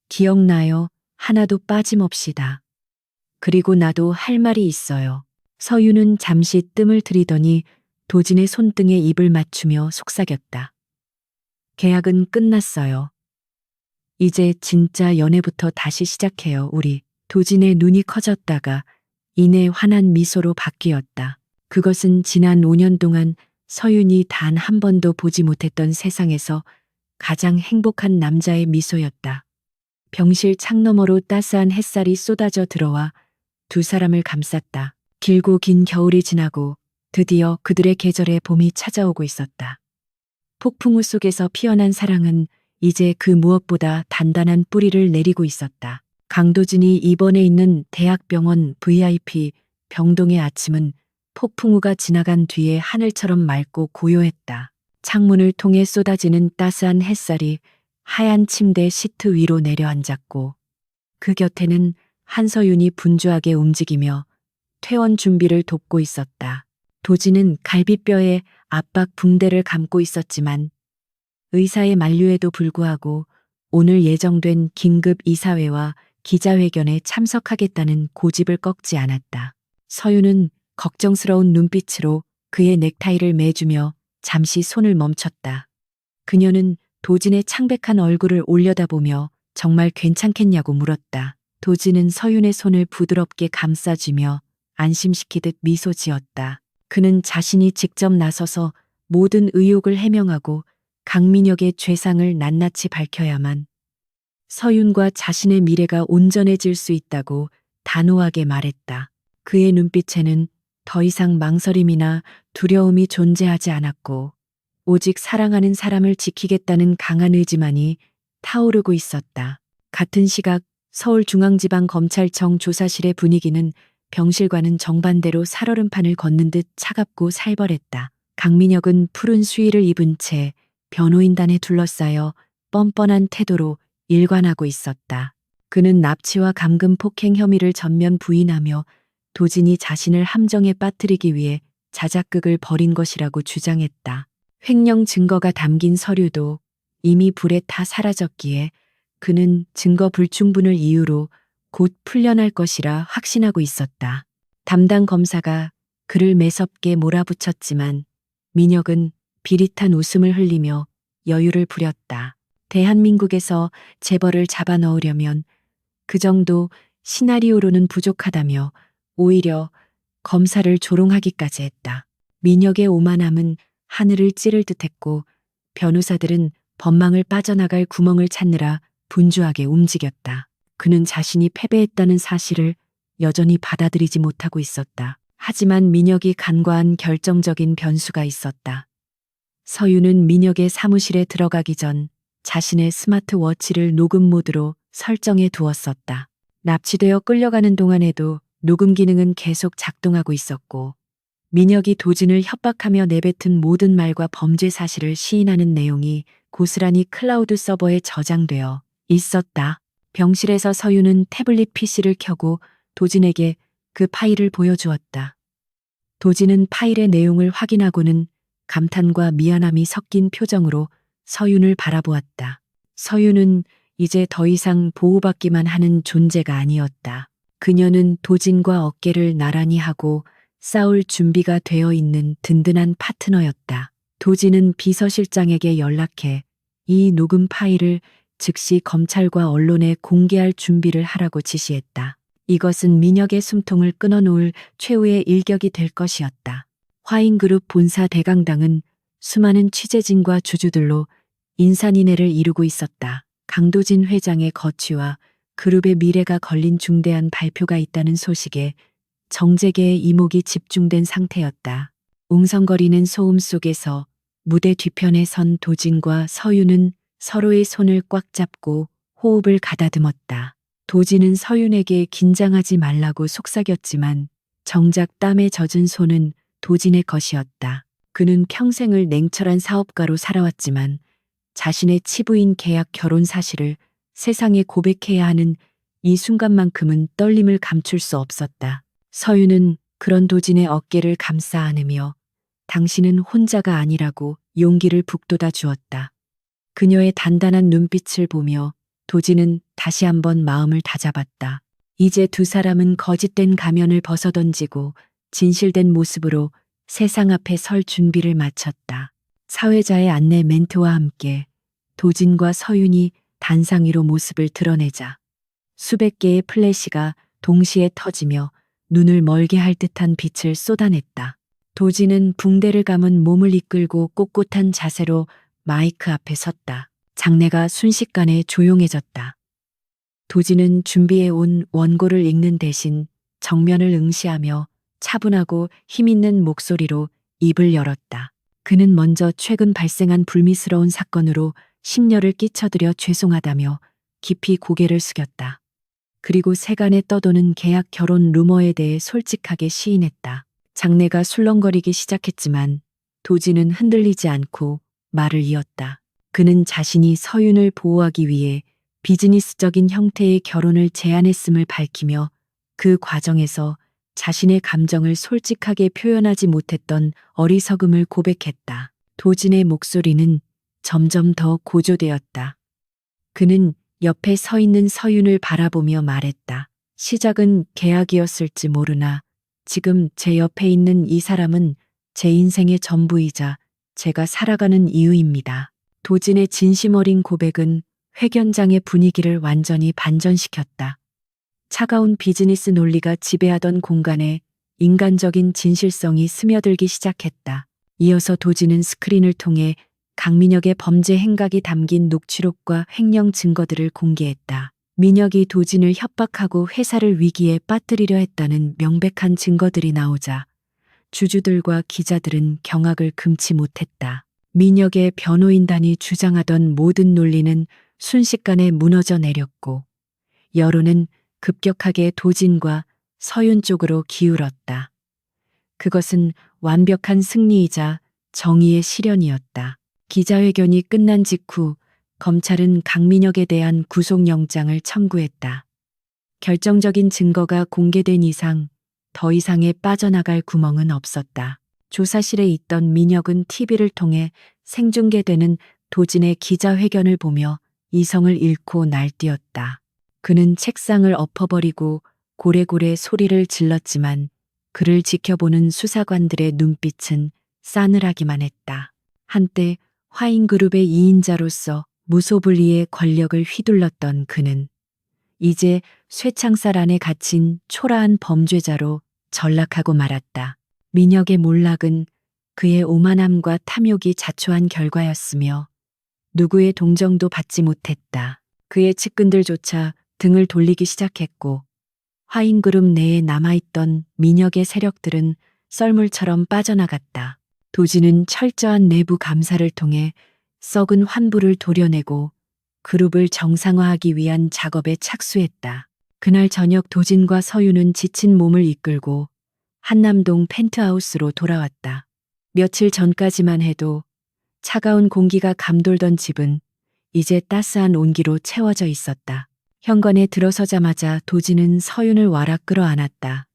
기억나요. 하나도 빠짐없이다. 그리고 나도 할 말이 있어요. 서윤은 잠시 뜸을 들이더니 도진의 손등에 입을 맞추며 속삭였다. 계약은 끝났어요. 이제 진짜 연애부터 다시 시작해요, 우리. 도진의 눈이 커졌다가 이내 환한 미소로 바뀌었다. 그것은 지난 5년 동안 서윤이 단 한 번도 보지 못했던 세상에서 가장 행복한 남자의 미소였다. 병실 창너머로 따스한 햇살이 쏟아져 들어와 두 사람을 감쌌다. 길고 긴 겨울이 지나고 드디어 그들의 계절에 봄이 찾아오고 있었다. 폭풍우 속에서 피어난 사랑은 이제 그 무엇보다 단단한 뿌리를 내리고 있었다. 강도진이 입원해 있는 대학병원 VIP 병동의 아침은 폭풍우가 지나간 뒤에 하늘처럼 맑고 고요했다. 창문을 통해 쏟아지는 따스한 햇살이 하얀 침대 시트 위로 내려앉았고 그 곁에는 한서윤이 분주하게 움직이며 퇴원 준비를 돕고 있었다. 도진은 갈비뼈에 압박 붕대를 감고 있었지만 의사의 만류에도 불구하고 오늘 예정된 긴급 이사회와 기자회견에 참석하겠다는 고집을 꺾지 않았다. 서윤은 걱정스러운 눈빛으로 그의 넥타이를 매주며 잠시 손을 멈췄다. 그녀는 도진의 창백한 얼굴을 올려다보며 정말 괜찮겠냐고 물었다. 도진은 서윤의 손을 부드럽게 감싸주며 안심시키듯 미소 지었다. 그는 자신이 직접 나서서 모든 의혹을 해명하고 강민혁의 죄상을 낱낱이 밝혀야만 서윤과 자신의 미래가 온전해질 수 있다고 단호하게 말했다. 그의 눈빛에는 더 이상 망설임이나 두려움이 존재하지 않았고 오직 사랑하는 사람을 지키겠다는 강한 의지만이 타오르고 있었다. 같은 시각 서울중앙지방검찰청 조사실의 분위기는 병실과는 정반대로 살얼음판을 걷는 듯 차갑고 살벌했다. 강민혁은 푸른 수의를 입은 채 변호인단에 둘러싸여 뻔뻔한 태도로 일관하고 있었다. 그는 납치와 감금 폭행 혐의를 전면 부인하며 도진이 자신을 함정에 빠뜨리기 위해 자작극을 벌인 것이라고 주장했다. 횡령 증거가 담긴 서류도 이미 불에 타 사라졌기에 그는 증거 불충분을 이유로 곧 풀려날 것이라 확신하고 있었다. 담당 검사가 그를 매섭게 몰아붙였지만 민혁은 비릿한 웃음을 흘리며 여유를 부렸다. 대한민국에서 재벌을 잡아넣으려면 그 정도 시나리오로는 부족하다며 오히려 검사를 조롱하기까지 했다. 민혁의 오만함은 하늘을 찌를 듯했고 변호사들은 법망을 빠져나갈 구멍을 찾느라 분주하게 움직였다. 그는 자신이 패배했다는 사실을 여전히 받아들이지 못하고 있었다. 하지만 민혁이 간과한 결정적인 변수가 있었다. 서윤은 민혁의 사무실에 들어가기 전 자신의 스마트워치를 녹음 모드로 설정해 두었었다. 납치되어 끌려가는 동안에도 녹음 기능은 계속 작동하고 있었고 민혁이 도진을 협박하며 내뱉은 모든 말과 범죄 사실을 시인하는 내용이 고스란히 클라우드 서버에 저장되어 있었다. 병실에서 서윤은 태블릿 PC를 켜고 도진에게 그 파일을 보여주었다. 도진은 파일의 내용을 확인하고는 감탄과 미안함이 섞인 표정으로 서윤을 바라보았다. 서윤은 이제 더 이상 보호받기만 하는 존재가 아니었다. 그녀는 도진과 어깨를 나란히 하고 싸울 준비가 되어 있는 든든한 파트너였다. 도진은 비서실장에게 연락해 이 녹음 파일을 즉시 검찰과 언론에 공개할 준비를 하라고 지시했다. 이것은 민혁의 숨통을 끊어놓을 최후의 일격이 될 것이었다. 화인그룹 본사 대강당은 수많은 취재진과 주주들로 인산인해를 이루고 있었다. 강도진 회장의 거취와 그룹의 미래가 걸린 중대한 발표가 있다는 소식에 정재계의 이목이 집중된 상태였다. 웅성거리는 소음 속에서 무대 뒤편에 선 도진과 서윤은 서로의 손을 꽉 잡고 호흡을 가다듬었다. 도진은 서윤에게 긴장하지 말라고 속삭였지만 정작 땀에 젖은 손은 도진의 것이었다. 그는 평생을 냉철한 사업가로 살아왔지만 자신의 치부인 계약 결혼 사실을 세상에 고백해야 하는 이 순간만큼은 떨림을 감출 수 없었다. 서윤은 그런 도진의 어깨를 감싸 안으며 당신은 혼자가 아니라고 용기를 북돋아 주었다. 그녀의 단단한 눈빛을 보며 도진은 다시 한번 마음을 다잡았다. 이제 두 사람은 거짓된 가면을 벗어던지고 진실된 모습으로 세상 앞에 설 준비를 마쳤다. 사회자의 안내 멘트와 함께 도진과 서윤이 단상 위로 모습을 드러내자 수백 개의 플래시가 동시에 터지며 눈을 멀게 할 듯한 빛을 쏟아냈다. 도진은 붕대를 감은 몸을 이끌고 꼿꼿한 자세로 마이크 앞에 섰다. 장내가 순식간에 조용해졌다. 도진은 준비해온 원고를 읽는 대신 정면을 응시하며 차분하고 힘있는 목소리로 입을 열었다. 그는 먼저 최근 발생한 불미스러운 사건으로 심려를 끼쳐드려 죄송하다며 깊이 고개를 숙였다. 그리고 세간에 떠도는 계약 결혼 루머에 대해 솔직하게 시인했다. 장내가 술렁거리기 시작했지만 도진은 흔들리지 않고 말을 이었다. 그는 자신이 서윤을 보호하기 위해 비즈니스적인 형태의 결혼을 제안했음을 밝히며 그 과정에서 자신의 감정을 솔직하게 표현하지 못했던 어리석음을 고백했다. 도진의 목소리는 점점 더 고조되었다. 그는 옆에 서 있는 서윤을 바라보며 말했다. 시작은 계약이었을지 모르나 지금 제 옆에 있는 이 사람은 제 인생의 전부이자 제가 살아가는 이유입니다. 도진의 진심 어린 고백은 회견장의 분위기를 완전히 반전시켰다. 차가운 비즈니스 논리가 지배하던 공간에 인간적인 진실성이 스며들기 시작했다. 이어서 도진은 스크린을 통해 강민혁의 범죄 행각이 담긴 녹취록과 횡령 증거들을 공개했다. 민혁이 도진을 협박하고 회사를 위기에 빠뜨리려 했다는 명백한 증거들이 나오자 주주들과 기자들은 경악을 금치 못했다. 민혁의 변호인단이 주장하던 모든 논리는 순식간에 무너져 내렸고 여론은 급격하게 도진과 서윤 쪽으로 기울었다. 그것은 완벽한 승리이자 정의의 실현이었다. 기자회견이 끝난 직후 검찰은 강민혁에 대한 구속영장을 청구했다. 결정적인 증거가 공개된 이상 더 이상의 빠져나갈 구멍은 없었다. 조사실에 있던 민혁은 TV를 통해 생중계되는 도진의 기자회견을 보며 이성을 잃고 날뛰었다. 그는 책상을 엎어버리고 고래고래 소리를 질렀지만 그를 지켜보는 수사관들의 눈빛은 싸늘하기만 했다. 한때 화인그룹의 2인자로서 무소불위의 권력을 휘둘렀던 그는 이제 쇠창살 안에 갇힌 초라한 범죄자로 전락하고 말았다. 민혁의 몰락은 그의 오만함과 탐욕이 자초한 결과였으며 누구의 동정도 받지 못했다. 그의 측근들조차 등을 돌리기 시작했고 화인그룹 내에 남아있던 민혁의 세력들은 썰물처럼 빠져나갔다. 도진은 철저한 내부 감사를 통해 썩은 환부를 도려내고 그룹을 정상화하기 위한 작업에 착수했다. 그날 저녁 도진과 서윤은 지친 몸을 이끌고 한남동 펜트하우스로 돌아왔다. 며칠 전까지만 해도 차가운 공기가 감돌던 집은 이제 따스한 온기로 채워져 있었다. 현관에 들어서자마자 도진은 서윤을 와락 끌어안았다.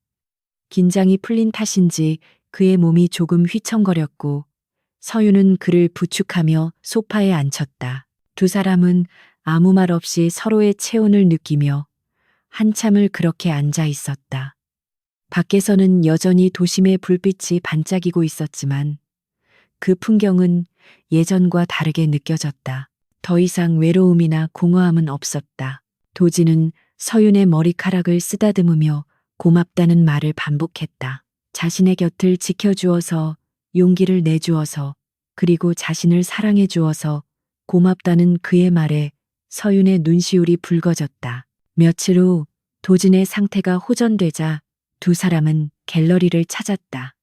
긴장이 풀린 탓인지 그의 몸이 조금 휘청거렸고 서윤은 그를 부축하며 소파에 앉혔다. 두 사람은 아무 말 없이 서로의 체온을 느끼며 한참을 그렇게 앉아 있었다. 밖에서는 여전히 도심의 불빛이 반짝이고 있었지만 그 풍경은 예전과 다르게 느껴졌다. 더 이상 외로움이나 공허함은 없었다. 도진은 서윤의 머리카락을 쓰다듬으며 고맙다는 말을 반복했다. 자신의 곁을 지켜주어서, 용기를 내주어서, 그리고 자신을 사랑해 주어서 고맙다는 그의 말에 서윤의 눈시울이 붉어졌다. 며칠 후 도진의 상태가 호전되자 두 사람은 갤러리를 찾았다.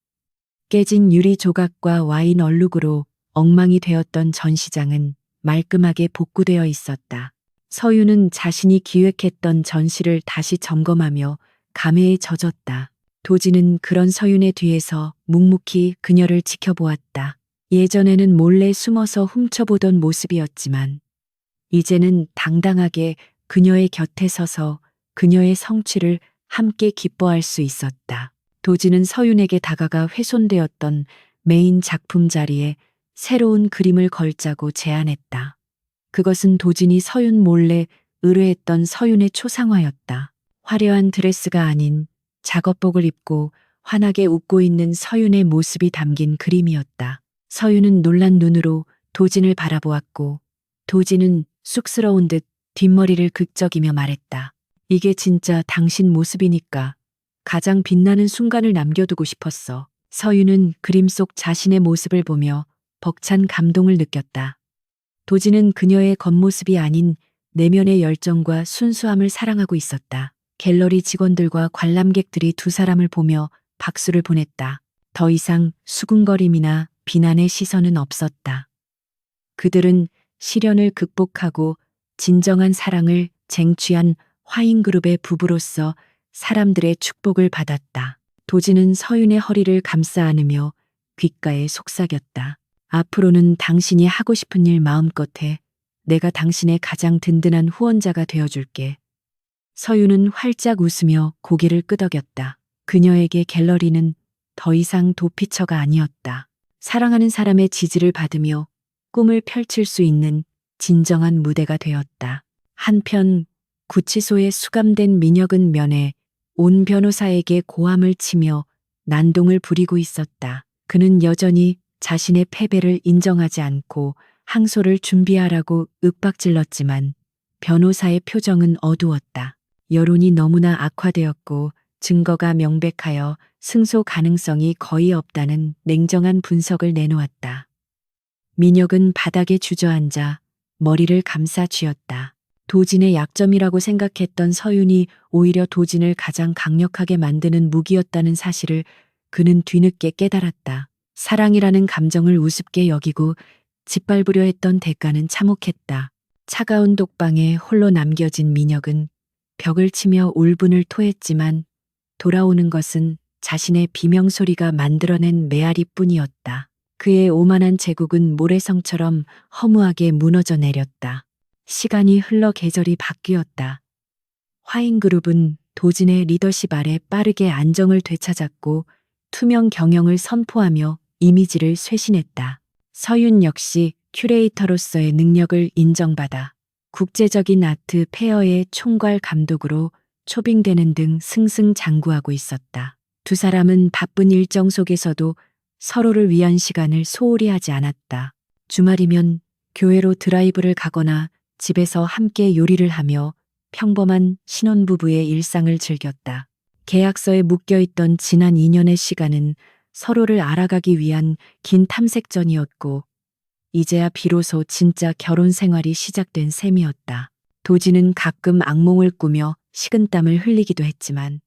깨진 유리 조각과 와인 얼룩으로 엉망이 되었던 전시장은 말끔하게 복구되어 있었다. 서유는 자신이 기획했던 전시를 다시 점검하며 감회에 젖었다. 도진은 그런 서윤의 뒤에서 묵묵히 그녀를 지켜보았다. 예전에는 몰래 숨어서 훔쳐보던 모습이었지만 이제는 당당하게 그녀의 곁에 서서 그녀의 성취를 함께 기뻐할 수 있었다. 도진은 서윤에게 다가가 훼손되었던 메인 작품 자리에 새로운 그림을 걸자고 제안했다. 그것은 도진이 서윤 몰래 의뢰했던 서윤의 초상화였다. 화려한 드레스가 아닌 작업복을 입고 환하게 웃고 있는 서윤의 모습이 담긴 그림이었다. 서윤은 놀란 눈으로 도진을 바라보았고 도진은 쑥스러운 듯 뒷머리를 극적이며 말했다. 이게 진짜 당신 모습이니까 가장 빛나는 순간을 남겨두고 싶었어. 서윤은 그림 속 자신의 모습을 보며 벅찬 감동을 느꼈다. 도진은 그녀의 겉모습이 아닌 내면의 열정과 순수함을 사랑하고 있었다. 갤러리 직원들과 관람객들이 두 사람을 보며 박수를 보냈다. 더 이상 수군거림이나 비난의 시선은 없었다. 그들은 시련을 극복하고 진정한 사랑을 쟁취한 화인그룹의 부부로서 사람들의 축복을 받았다. 도진은 서윤의 허리를 감싸 안으며 귓가에 속삭였다. 앞으로는 당신이 하고 싶은 일 마음껏 해. 내가 당신의 가장 든든한 후원자가 되어줄게. 서윤은 활짝 웃으며 고개를 끄덕였다. 그녀에게 갤러리는 더 이상 도피처가 아니었다. 사랑하는 사람의 지지를 받으며 꿈을 펼칠 수 있는 진정한 무대가 되었다. 한편 구치소에 수감된 민혁은 면회 온 변호사에게 고함을 치며 난동을 부리고 있었다. 그는 여전히 자신의 패배를 인정하지 않고 항소를 준비하라고 윽박질렀지만 변호사의 표정은 어두웠다. 여론이 너무나 악화되었고 증거가 명백하여 승소 가능성이 거의 없다는 냉정한 분석을 내놓았다. 민혁은 바닥에 주저앉아 머리를 감싸 쥐었다. 도진의 약점이라고 생각했던 서윤이 오히려 도진을 가장 강력하게 만드는 무기였다는 사실을 그는 뒤늦게 깨달았다. 사랑이라는 감정을 우습게 여기고 짓밟으려 했던 대가는 참혹했다. 차가운 독방에 홀로 남겨진 민혁은 벽을 치며 울분을 토했지만 돌아오는 것은 자신의 비명소리가 만들어낸 메아리뿐이었다. 그의 오만한 제국은 모래성처럼 허무하게 무너져 내렸다. 시간이 흘러 계절이 바뀌었다. 화인그룹은 도진의 리더십 아래 빠르게 안정을 되찾았고 투명 경영을 선포하며 이미지를 쇄신했다. 서윤 역시 큐레이터로서의 능력을 인정받아 국제적인 아트 페어의 총괄 감독으로 초빙되는 등 승승장구하고 있었다. 두 사람은 바쁜 일정 속에서도 서로를 위한 시간을 소홀히 하지 않았다. 주말이면 교회로 드라이브를 가거나 집에서 함께 요리를 하며 평범한 신혼부부의 일상을 즐겼다. 계약서에 묶여있던 지난 2년의 시간은 서로를 알아가기 위한 긴 탐색전이었고 이제야 비로소 진짜 결혼 생활이 시작된 셈이었다. 도진은 가끔 악몽을 꾸며 식은땀을 흘리기도 했지만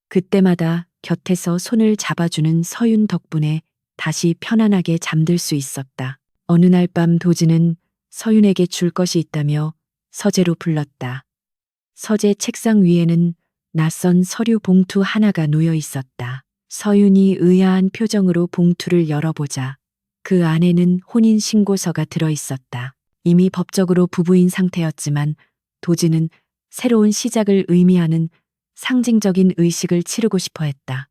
그때마다 곁에서 손을 잡아주는 서윤 덕분에 다시 편안하게 잠들 수 있었다. 어느 날 밤 도진은 서윤에게 줄 것이 있다며 서재로 불렀다. 서재 책상 위에는 낯선 서류 봉투 하나가 놓여 있었다. 서윤이 의아한 표정으로 봉투를 열어보자 그 안에는 혼인신고서가 들어 있었다. 이미 법적으로 부부인 상태였지만 도진은 새로운 시작을 의미하는 상징적인 의식을 치르고 싶어 했다.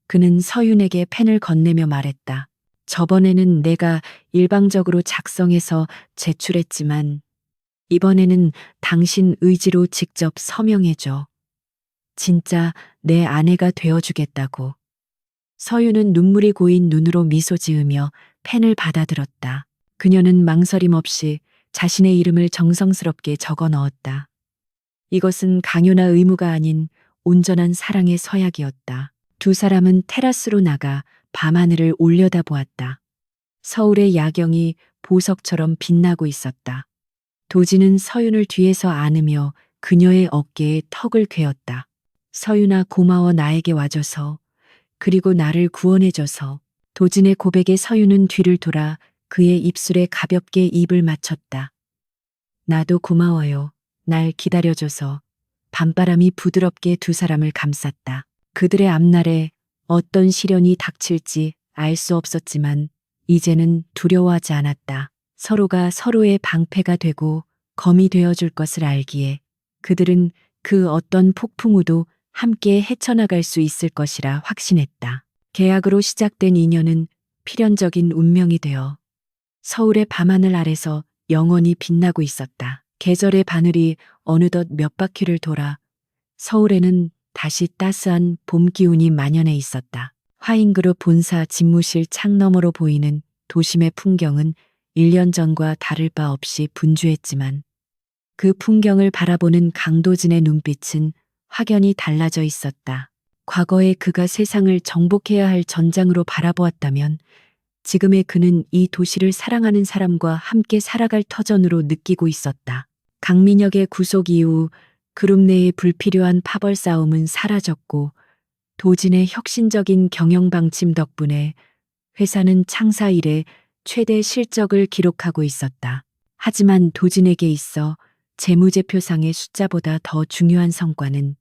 그는 서윤에게 펜을 건네며 말했다. 저번에는 내가 일방적으로 작성해서 제출했지만 이번에는 당신 의지로 직접 서명해줘. 진짜 내 아내가 되어주겠다고. 서윤은 눈물이 고인 눈으로 미소 지으며 펜을 받아들었다. 그녀는 망설임 없이 자신의 이름을 정성스럽게 적어 넣었다. 이것은 강요나 의무가 아닌 온전한 사랑의 서약이었다. 두 사람은 테라스로 나가 밤하늘을 올려다보았다. 서울의 야경이 보석처럼 빛나고 있었다. 도진은 서윤을 뒤에서 안으며 그녀의 어깨에 턱을 괴었다. 서윤아, 고마워, 나에게 와줘서. 그리고 나를 구원해줘서. 도진의 고백에 서윤은 뒤를 돌아 그의 입술에 가볍게 입을 맞췄다. 나도 고마워요. 날 기다려줘서. 밤바람이 부드럽게 두 사람을 감쌌다. 그들의 앞날에 어떤 시련이 닥칠지 알 수 없었지만 이제는 두려워하지 않았다. 서로가 서로의 방패가 되고 검이 되어줄 것을 알기에 그들은 그 어떤 폭풍우도 함께 헤쳐나갈 수 있을 것이라 확신했다. 계약으로 시작된 인연은 필연적인 운명이 되어 서울의 밤하늘 아래서 영원히 빛나고 있었다. 계절의 바늘이 어느덧 몇 바퀴를 돌아 서울에는 다시 따스한 봄 기운이 만연해 있었다. 화인그룹 본사 집무실 창 너머로 보이는 도심의 풍경은 1년 전과 다를 바 없이 분주했지만 그 풍경을 바라보는 강도진의 눈빛은 확연히 달라져 있었다. 과거에 그가 세상을 정복해야 할 전장으로 바라보았다면 지금의 그는 이 도시를 사랑하는 사람과 함께 살아갈 터전으로 느끼고 있었다. 강민혁의 구속 이후 그룹 내의 불필요한 파벌 싸움은 사라졌고 도진의 혁신적인 경영 방침 덕분에 회사는 창사 이래 최대 실적을 기록하고 있었다. 하지만 도진에게 있어 재무제표상의 숫자보다 더 중요한 성과는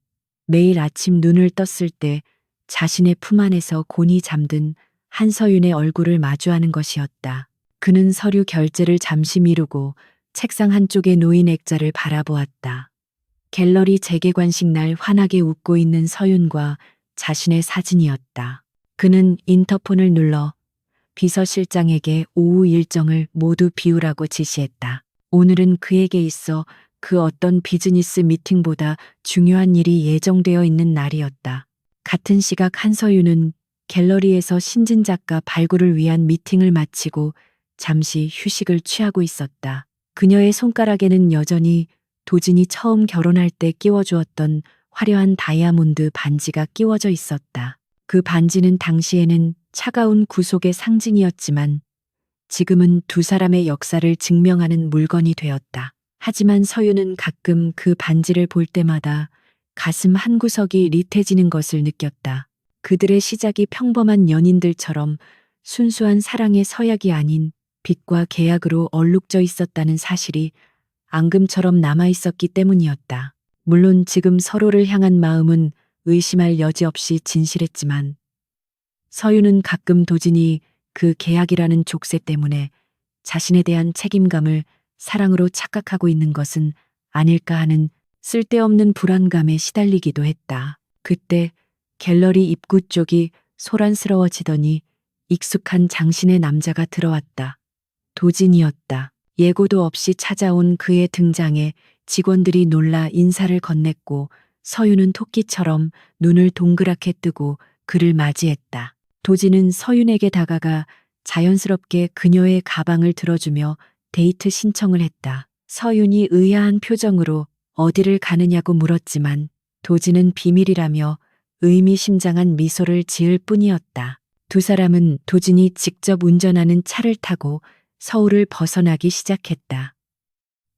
매일 아침 눈을 떴을 때 자신의 품 안에서 곤히 잠든 한서윤의 얼굴을 마주하는 것이었다. 그는 서류 결제를 잠시 미루고 책상 한쪽에 놓인 액자를 바라보았다. 갤러리 재개관식 날 환하게 웃고 있는 서윤과 자신의 사진이었다. 그는 인터폰을 눌러 비서실장에게 오후 일정을 모두 비우라고 지시했다. 오늘은 그에게 있어 그 어떤 비즈니스 미팅보다 중요한 일이 예정되어 있는 날이었다. 같은 시각 한서윤은 갤러리에서 신진 작가 발굴을 위한 미팅을 마치고 잠시 휴식을 취하고 있었다. 그녀의 손가락에는 여전히 도진이 처음 결혼할 때 끼워주었던 화려한 다이아몬드 반지가 끼워져 있었다. 그 반지는 당시에는 차가운 구속의 상징이었지만 지금은 두 사람의 역사를 증명하는 물건이 되었다. 하지만 서윤은 가끔 그 반지를 볼 때마다 가슴 한구석이 리태지는 것을 느꼈다. 그들의 시작이 평범한 연인들처럼 순수한 사랑의 서약이 아닌 빚과 계약으로 얼룩져 있었다는 사실이 앙금처럼 남아있었기 때문이었다. 물론 지금 서로를 향한 마음은 의심할 여지 없이 진실했지만 서윤은 가끔 도진이 그 계약이라는 족쇄 때문에 자신에 대한 책임감을 사랑으로 착각하고 있는 것은 아닐까 하는 쓸데없는 불안감에 시달리기도 했다. 그때 갤러리 입구 쪽이 소란스러워지더니 익숙한 장신의 남자가 들어왔다. 도진이었다. 예고도 없이 찾아온 그의 등장에 직원들이 놀라 인사를 건넸고 서윤은 토끼처럼 눈을 동그랗게 뜨고 그를 맞이했다. 도진은 서윤에게 다가가 자연스럽게 그녀의 가방을 들어주며 데이트 신청을 했다. 서윤이 의아한 표정으로 어디를 가느냐고 물었지만 도진은 비밀이라며 의미심장한 미소를 지을 뿐이었다. 두 사람은 도진이 직접 운전하는 차를 타고 서울을 벗어나기 시작했다.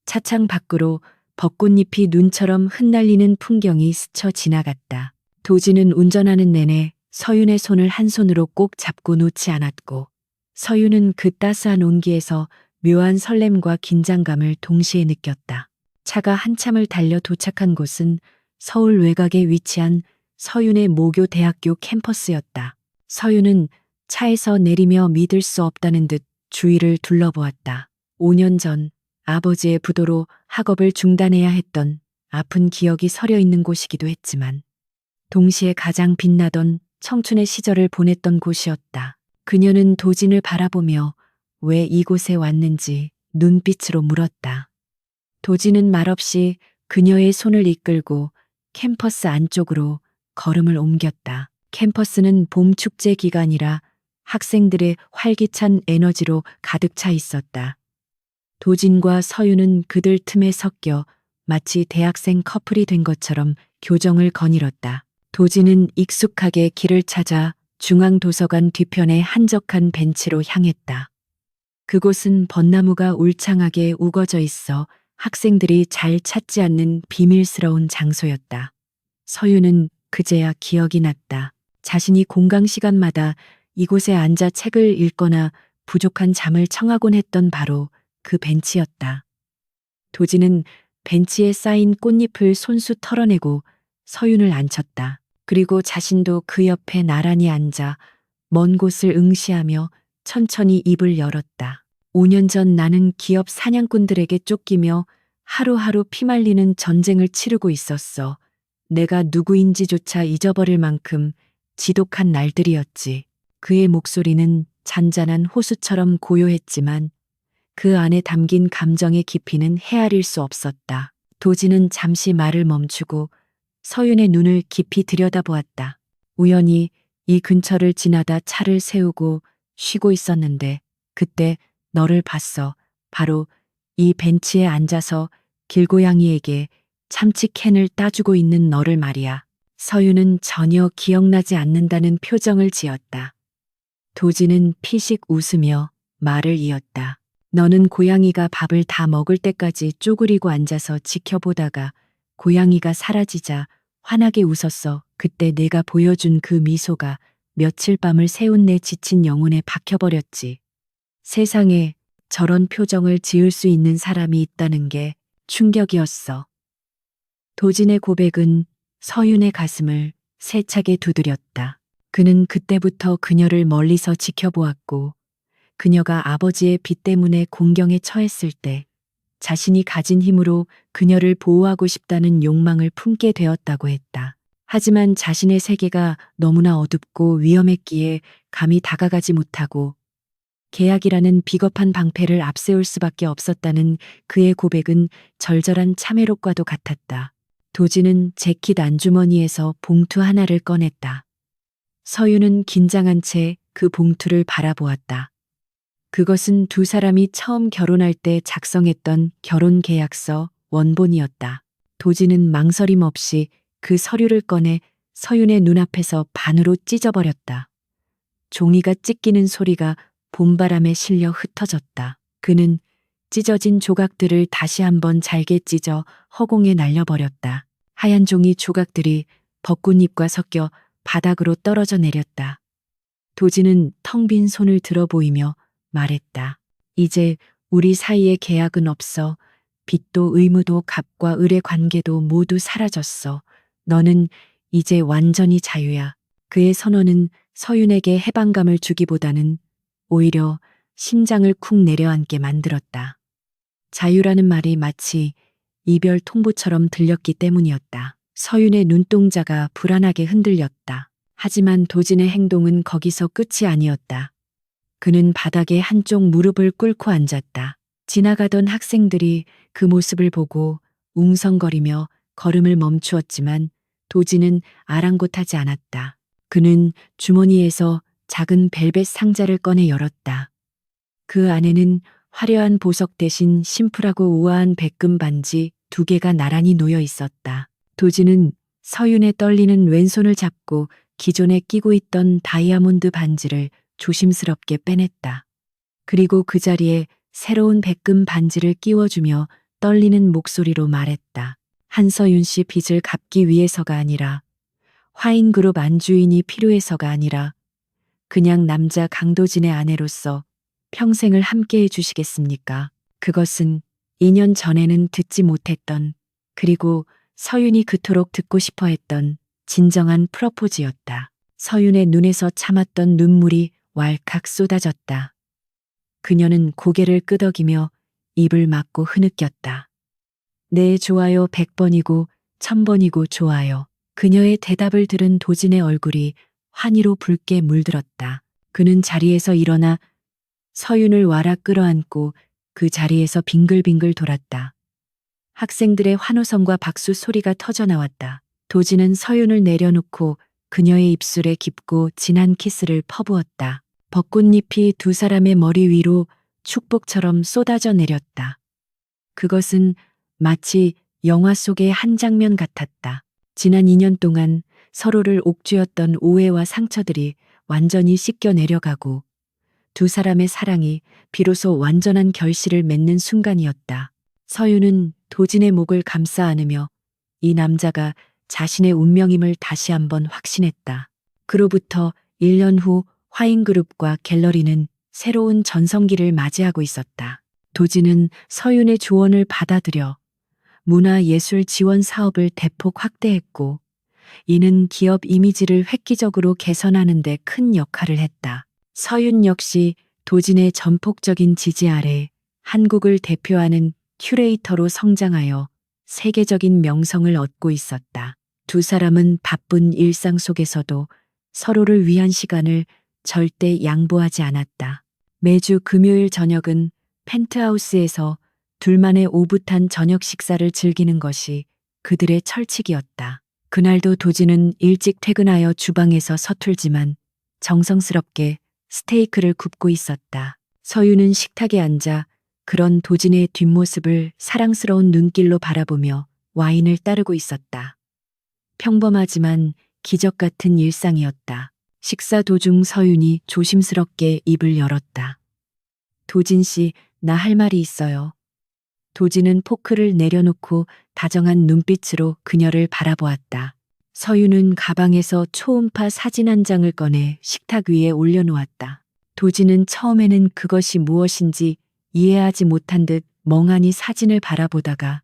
차창 밖으로 벚꽃잎이 눈처럼 흩날리는 풍경이 스쳐 지나갔다. 도진은 운전하는 내내 서윤의 손을 한 손으로 꼭 잡고 놓지 않았고 서윤은 그 따스한 온기에서 묘한 설렘과 긴장감을 동시에 느꼈다. 차가 한참을 달려 도착한 곳은 서울 외곽에 위치한 서윤의 모교 대학교 캠퍼스였다. 서윤은 차에서 내리며 믿을 수 없다는 듯 주위를 둘러보았다. 5년 전 아버지의 부도로 학업을 중단해야 했던 아픈 기억이 서려 있는 곳이기도 했지만 동시에 가장 빛나던 청춘의 시절을 보냈던 곳이었다. 그녀는 도진을 바라보며 왜 이곳에 왔는지 눈빛으로 물었다. 도진은 말없이 그녀의 손을 이끌고 캠퍼스 안쪽으로 걸음을 옮겼다. 캠퍼스는 봄 축제 기간이라 학생들의 활기찬 에너지로 가득 차 있었다. 도진과 서윤은 그들 틈에 섞여 마치 대학생 커플이 된 것처럼 교정을 거닐었다. 도진은 익숙하게 길을 찾아 중앙도서관 뒤편의 한적한 벤치로 향했다. 그곳은 벚나무가 울창하게 우거져 있어 학생들이 잘 찾지 않는 비밀스러운 장소였다. 서유는 그제야 기억이 났다. 자신이 공강 시간마다 이곳에 앉아 책을 읽거나 부족한 잠을 청하곤 했던 바로 그 벤치였다. 도지는 벤치에 쌓인 꽃잎을 손수 털어내고 서윤을 앉혔다. 그리고 자신도 그 옆에 나란히 앉아 먼 곳을 응시하며 천천히 입을 열었다. 5년 전 나는 기업 사냥꾼들에게 쫓기며 하루하루 피말리는 전쟁을 치르고 있었어. 내가 누구인지조차 잊어버릴 만큼 지독한 날들이었지. 그의 목소리는 잔잔한 호수처럼 고요했지만 그 안에 담긴 감정의 깊이는 헤아릴 수 없었다. 도지는 잠시 말을 멈추고 서윤의 눈을 깊이 들여다보았다. 우연히 이 근처를 지나다 차를 세우고 쉬고 있었는데 그때 너를 봤어. 바로 이 벤치에 앉아서 길고양이에게 참치 캔을 따주고 있는 너를 말이야. 서윤은 전혀 기억나지 않는다는 표정을 지었다. 도지는 피식 웃으며 말을 이었다. 너는 고양이가 밥을 다 먹을 때까지 쪼그리고 앉아서 지켜보다가 고양이가 사라지자 환하게 웃었어. 그때 내가 보여준 그 미소가 며칠 밤을 새운 내 지친 영혼에 박혀버렸지. 세상에 저런 표정을 지을 수 있는 사람이 있다는 게 충격이었어. 도진의 고백은 서윤의 가슴을 세차게 두드렸다. 그는 그때부터 그녀를 멀리서 지켜보았고 그녀가 아버지의 빚 때문에 공경에 처했을 때 자신이 가진 힘으로 그녀를 보호하고 싶다는 욕망을 품게 되었다고 했다. 하지만 자신의 세계가 너무나 어둡고 위험했기에 감히 다가가지 못하고 계약이라는 비겁한 방패를 앞세울 수밖에 없었다는 그의 고백은 절절한 참회록과도 같았다. 도지는 재킷 안주머니에서 봉투 하나를 꺼냈다. 서유는 긴장한 채 그 봉투를 바라보았다. 그것은 두 사람이 처음 결혼할 때 작성했던 결혼 계약서 원본이었다. 도지는 망설임 없이 그 서류를 꺼내 서윤의 눈앞에서 반으로 찢어버렸다. 종이가 찢기는 소리가 봄바람에 실려 흩어졌다. 그는 찢어진 조각들을 다시 한번 잘게 찢어 허공에 날려버렸다. 하얀 종이 조각들이 벚꽃잎과 섞여 바닥으로 떨어져 내렸다. 도지는 텅 빈 손을 들어 보이며 말했다. 이제 우리 사이에 계약은 없어. 빚도 의무도 갑과 을의 관계도 모두 사라졌어. 너는 이제 완전히 자유야. 그의 선언은 서윤에게 해방감을 주기보다는 오히려 심장을 쿵 내려앉게 만들었다. 자유라는 말이 마치 이별 통보처럼 들렸기 때문이었다. 서윤의 눈동자가 불안하게 흔들렸다. 하지만 도진의 행동은 거기서 끝이 아니었다. 그는 바닥에 한쪽 무릎을 꿇고 앉았다. 지나가던 학생들이 그 모습을 보고 웅성거리며 걸음을 멈추었지만 도지는 아랑곳하지 않았다. 그는 주머니에서 작은 벨벳 상자를 꺼내 열었다. 그 안에는 화려한 보석 대신 심플하고 우아한 백금 반지 2개가 나란히 놓여 있었다. 도지는 서윤의 떨리는 왼손을 잡고 기존에 끼고 있던 다이아몬드 반지를 조심스럽게 빼냈다. 그리고 그 자리에 새로운 백금 반지를 끼워주며 떨리는 목소리로 말했다. 한서윤 씨 빚을 갚기 위해서가 아니라 화인그룹 안주인이 필요해서가 아니라 그냥 남자 강도진의 아내로서 평생을 함께 해주시겠습니까? 그것은 2년 전에는 듣지 못했던 그리고 서윤이 그토록 듣고 싶어 했던 진정한 프러포즈였다. 서윤의 눈에서 참았던 눈물이 왈칵 쏟아졌다. 그녀는 고개를 끄덕이며 입을 막고 흐느꼈다. 네, 좋아요. 100번이고 1000번이고 좋아요. 그녀의 대답을 들은 도진의 얼굴이 환희로 붉게 물들었다. 그는 자리에서 일어나 서윤을 와락 끌어안고 그 자리에서 빙글빙글 돌았다. 학생들의 환호성과 박수 소리가 터져나왔다. 도진은 서윤을 내려놓고 그녀의 입술에 깊고 진한 키스를 퍼부었다. 벚꽃잎이 두 사람의 머리 위로 축복처럼 쏟아져 내렸다. 그것은 마치 영화 속의 한 장면 같았다. 지난 2년 동안 서로를 옥죄었던 오해와 상처들이 완전히 씻겨 내려가고 두 사람의 사랑이 비로소 완전한 결실을 맺는 순간이었다. 서윤은 도진의 목을 감싸 안으며 이 남자가 자신의 운명임을 다시 한번 확신했다. 그로부터 1년 후 화인그룹과 갤러리는 새로운 전성기를 맞이하고 있었다. 도진은 서윤의 조언을 받아들여 문화예술 지원 사업을 대폭 확대했고, 이는 기업 이미지를 획기적으로 개선하는 데 큰 역할을 했다. 서윤 역시 도진의 전폭적인 지지 아래 한국을 대표하는 큐레이터로 성장하여 세계적인 명성을 얻고 있었다. 두 사람은 바쁜 일상 속에서도 서로를 위한 시간을 절대 양보하지 않았다. 매주 금요일 저녁은 펜트하우스에서 둘만의 오붓한 저녁 식사를 즐기는 것이 그들의 철칙이었다. 그날도 도진은 일찍 퇴근하여 주방에서 서툴지만 정성스럽게 스테이크를 굽고 있었다. 서윤은 식탁에 앉아 그런 도진의 뒷모습을 사랑스러운 눈길로 바라보며 와인을 따르고 있었다. 평범하지만 기적 같은 일상이었다. 식사 도중 서윤이 조심스럽게 입을 열었다. 도진 씨, 나 할 말이 있어요. 도진은 포크를 내려놓고 다정한 눈빛으로 그녀를 바라보았다. 서윤은 가방에서 초음파 사진 한 장을 꺼내 식탁 위에 올려놓았다. 도진은 처음에는 그것이 무엇인지 이해하지 못한 듯 멍하니 사진을 바라보다가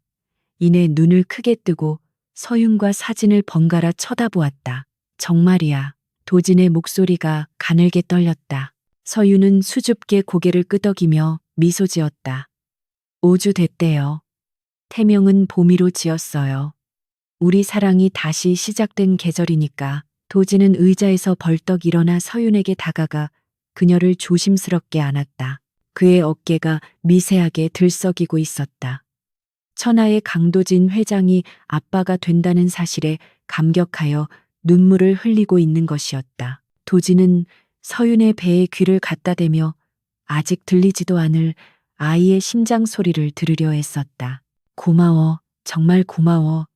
이내 눈을 크게 뜨고 서윤과 사진을 번갈아 쳐다보았다. 정말이야. 도진의 목소리가 가늘게 떨렸다. 서윤은 수줍게 고개를 끄덕이며 미소 지었다. 5주 됐대요. 태명은 봄이로 지었어요. 우리 사랑이 다시 시작된 계절이니까. 도진은 의자에서 벌떡 일어나 서윤에게 다가가 그녀를 조심스럽게 안았다. 그의 어깨가 미세하게 들썩이고 있었다. 천하의 강도진 회장이 아빠가 된다는 사실에 감격하여 눈물을 흘리고 있는 것이었다. 도진은 서윤의 배에 귀를 갖다 대며 아직 들리지도 않을 아이의 심장 소리를 들으려 애썼다. 고마워, 정말 고마워.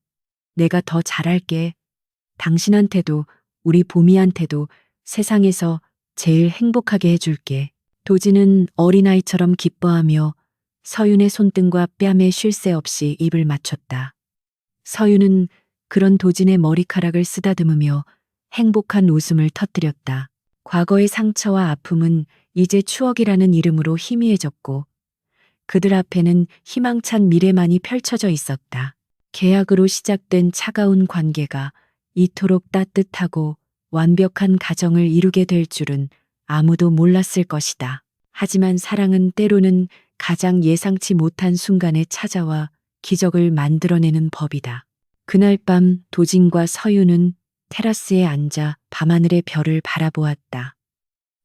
내가 더 잘할게. 당신한테도 우리 봄이한테도 세상에서 제일 행복하게 해줄게. 도진은 어린아이처럼 기뻐하며 서윤의 손등과 뺨에 쉴 새 없이 입을 맞췄다. 서윤은 그런 도진의 머리카락을 쓰다듬으며 행복한 웃음을 터뜨렸다. 과거의 상처와 아픔은 이제 추억이라는 이름으로 희미해졌고 그들 앞에는 희망찬 미래만이 펼쳐져 있었다. 계약으로 시작된 차가운 관계가 이토록 따뜻하고 완벽한 가정을 이루게 될 줄은 아무도 몰랐을 것이다. 하지만 사랑은 때로는 가장 예상치 못한 순간에 찾아와 기적을 만들어내는 법이다. 그날 밤 도진과 서윤은 테라스에 앉아 밤하늘의 별을 바라보았다.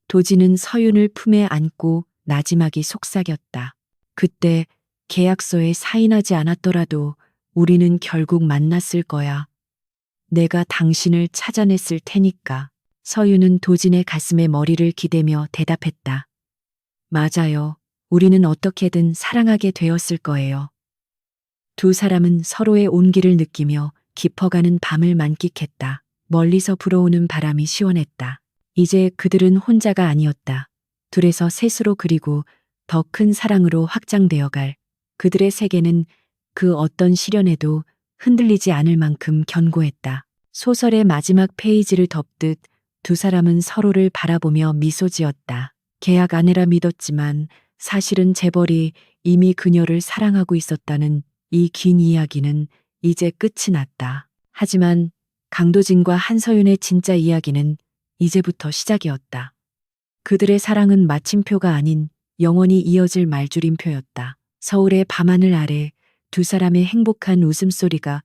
도진은 서윤을 품에 안고 나지막이 속삭였다. 그때 계약서에 사인하지 않았더라도 우리는 결국 만났을 거야. 내가 당신을 찾아냈을 테니까. 서윤은 도진의 가슴에 머리를 기대며 대답했다. 맞아요. 우리는 어떻게든 사랑하게 되었을 거예요. 두 사람은 서로의 온기를 느끼며 깊어가는 밤을 만끽했다. 멀리서 불어오는 바람이 시원했다. 이제 그들은 혼자가 아니었다. 둘에서 셋으로 그리고 더 큰 사랑으로 확장되어 갈 그들의 세계는 그 어떤 시련에도 흔들리지 않을 만큼 견고했다. 소설의 마지막 페이지를 덮듯 두 사람은 서로를 바라보며 미소 지었다. 계약 아내라 믿었지만 사실은 재벌이 이미 그녀를 사랑하고 있었다는 이 긴 이야기는 이제 끝이 났다. 하지만 강도진과 한서윤의 진짜 이야기는 이제부터 시작이었다. 그들의 사랑은 마침표가 아닌 영원히 이어질 말줄임표였다. 서울의 밤하늘 아래 두 사람의 행복한 웃음소리가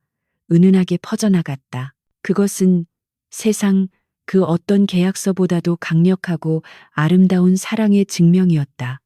은은하게 퍼져나갔다. 그것은 세상 그 어떤 계약서보다도 강력하고 아름다운 사랑의 증명이었다.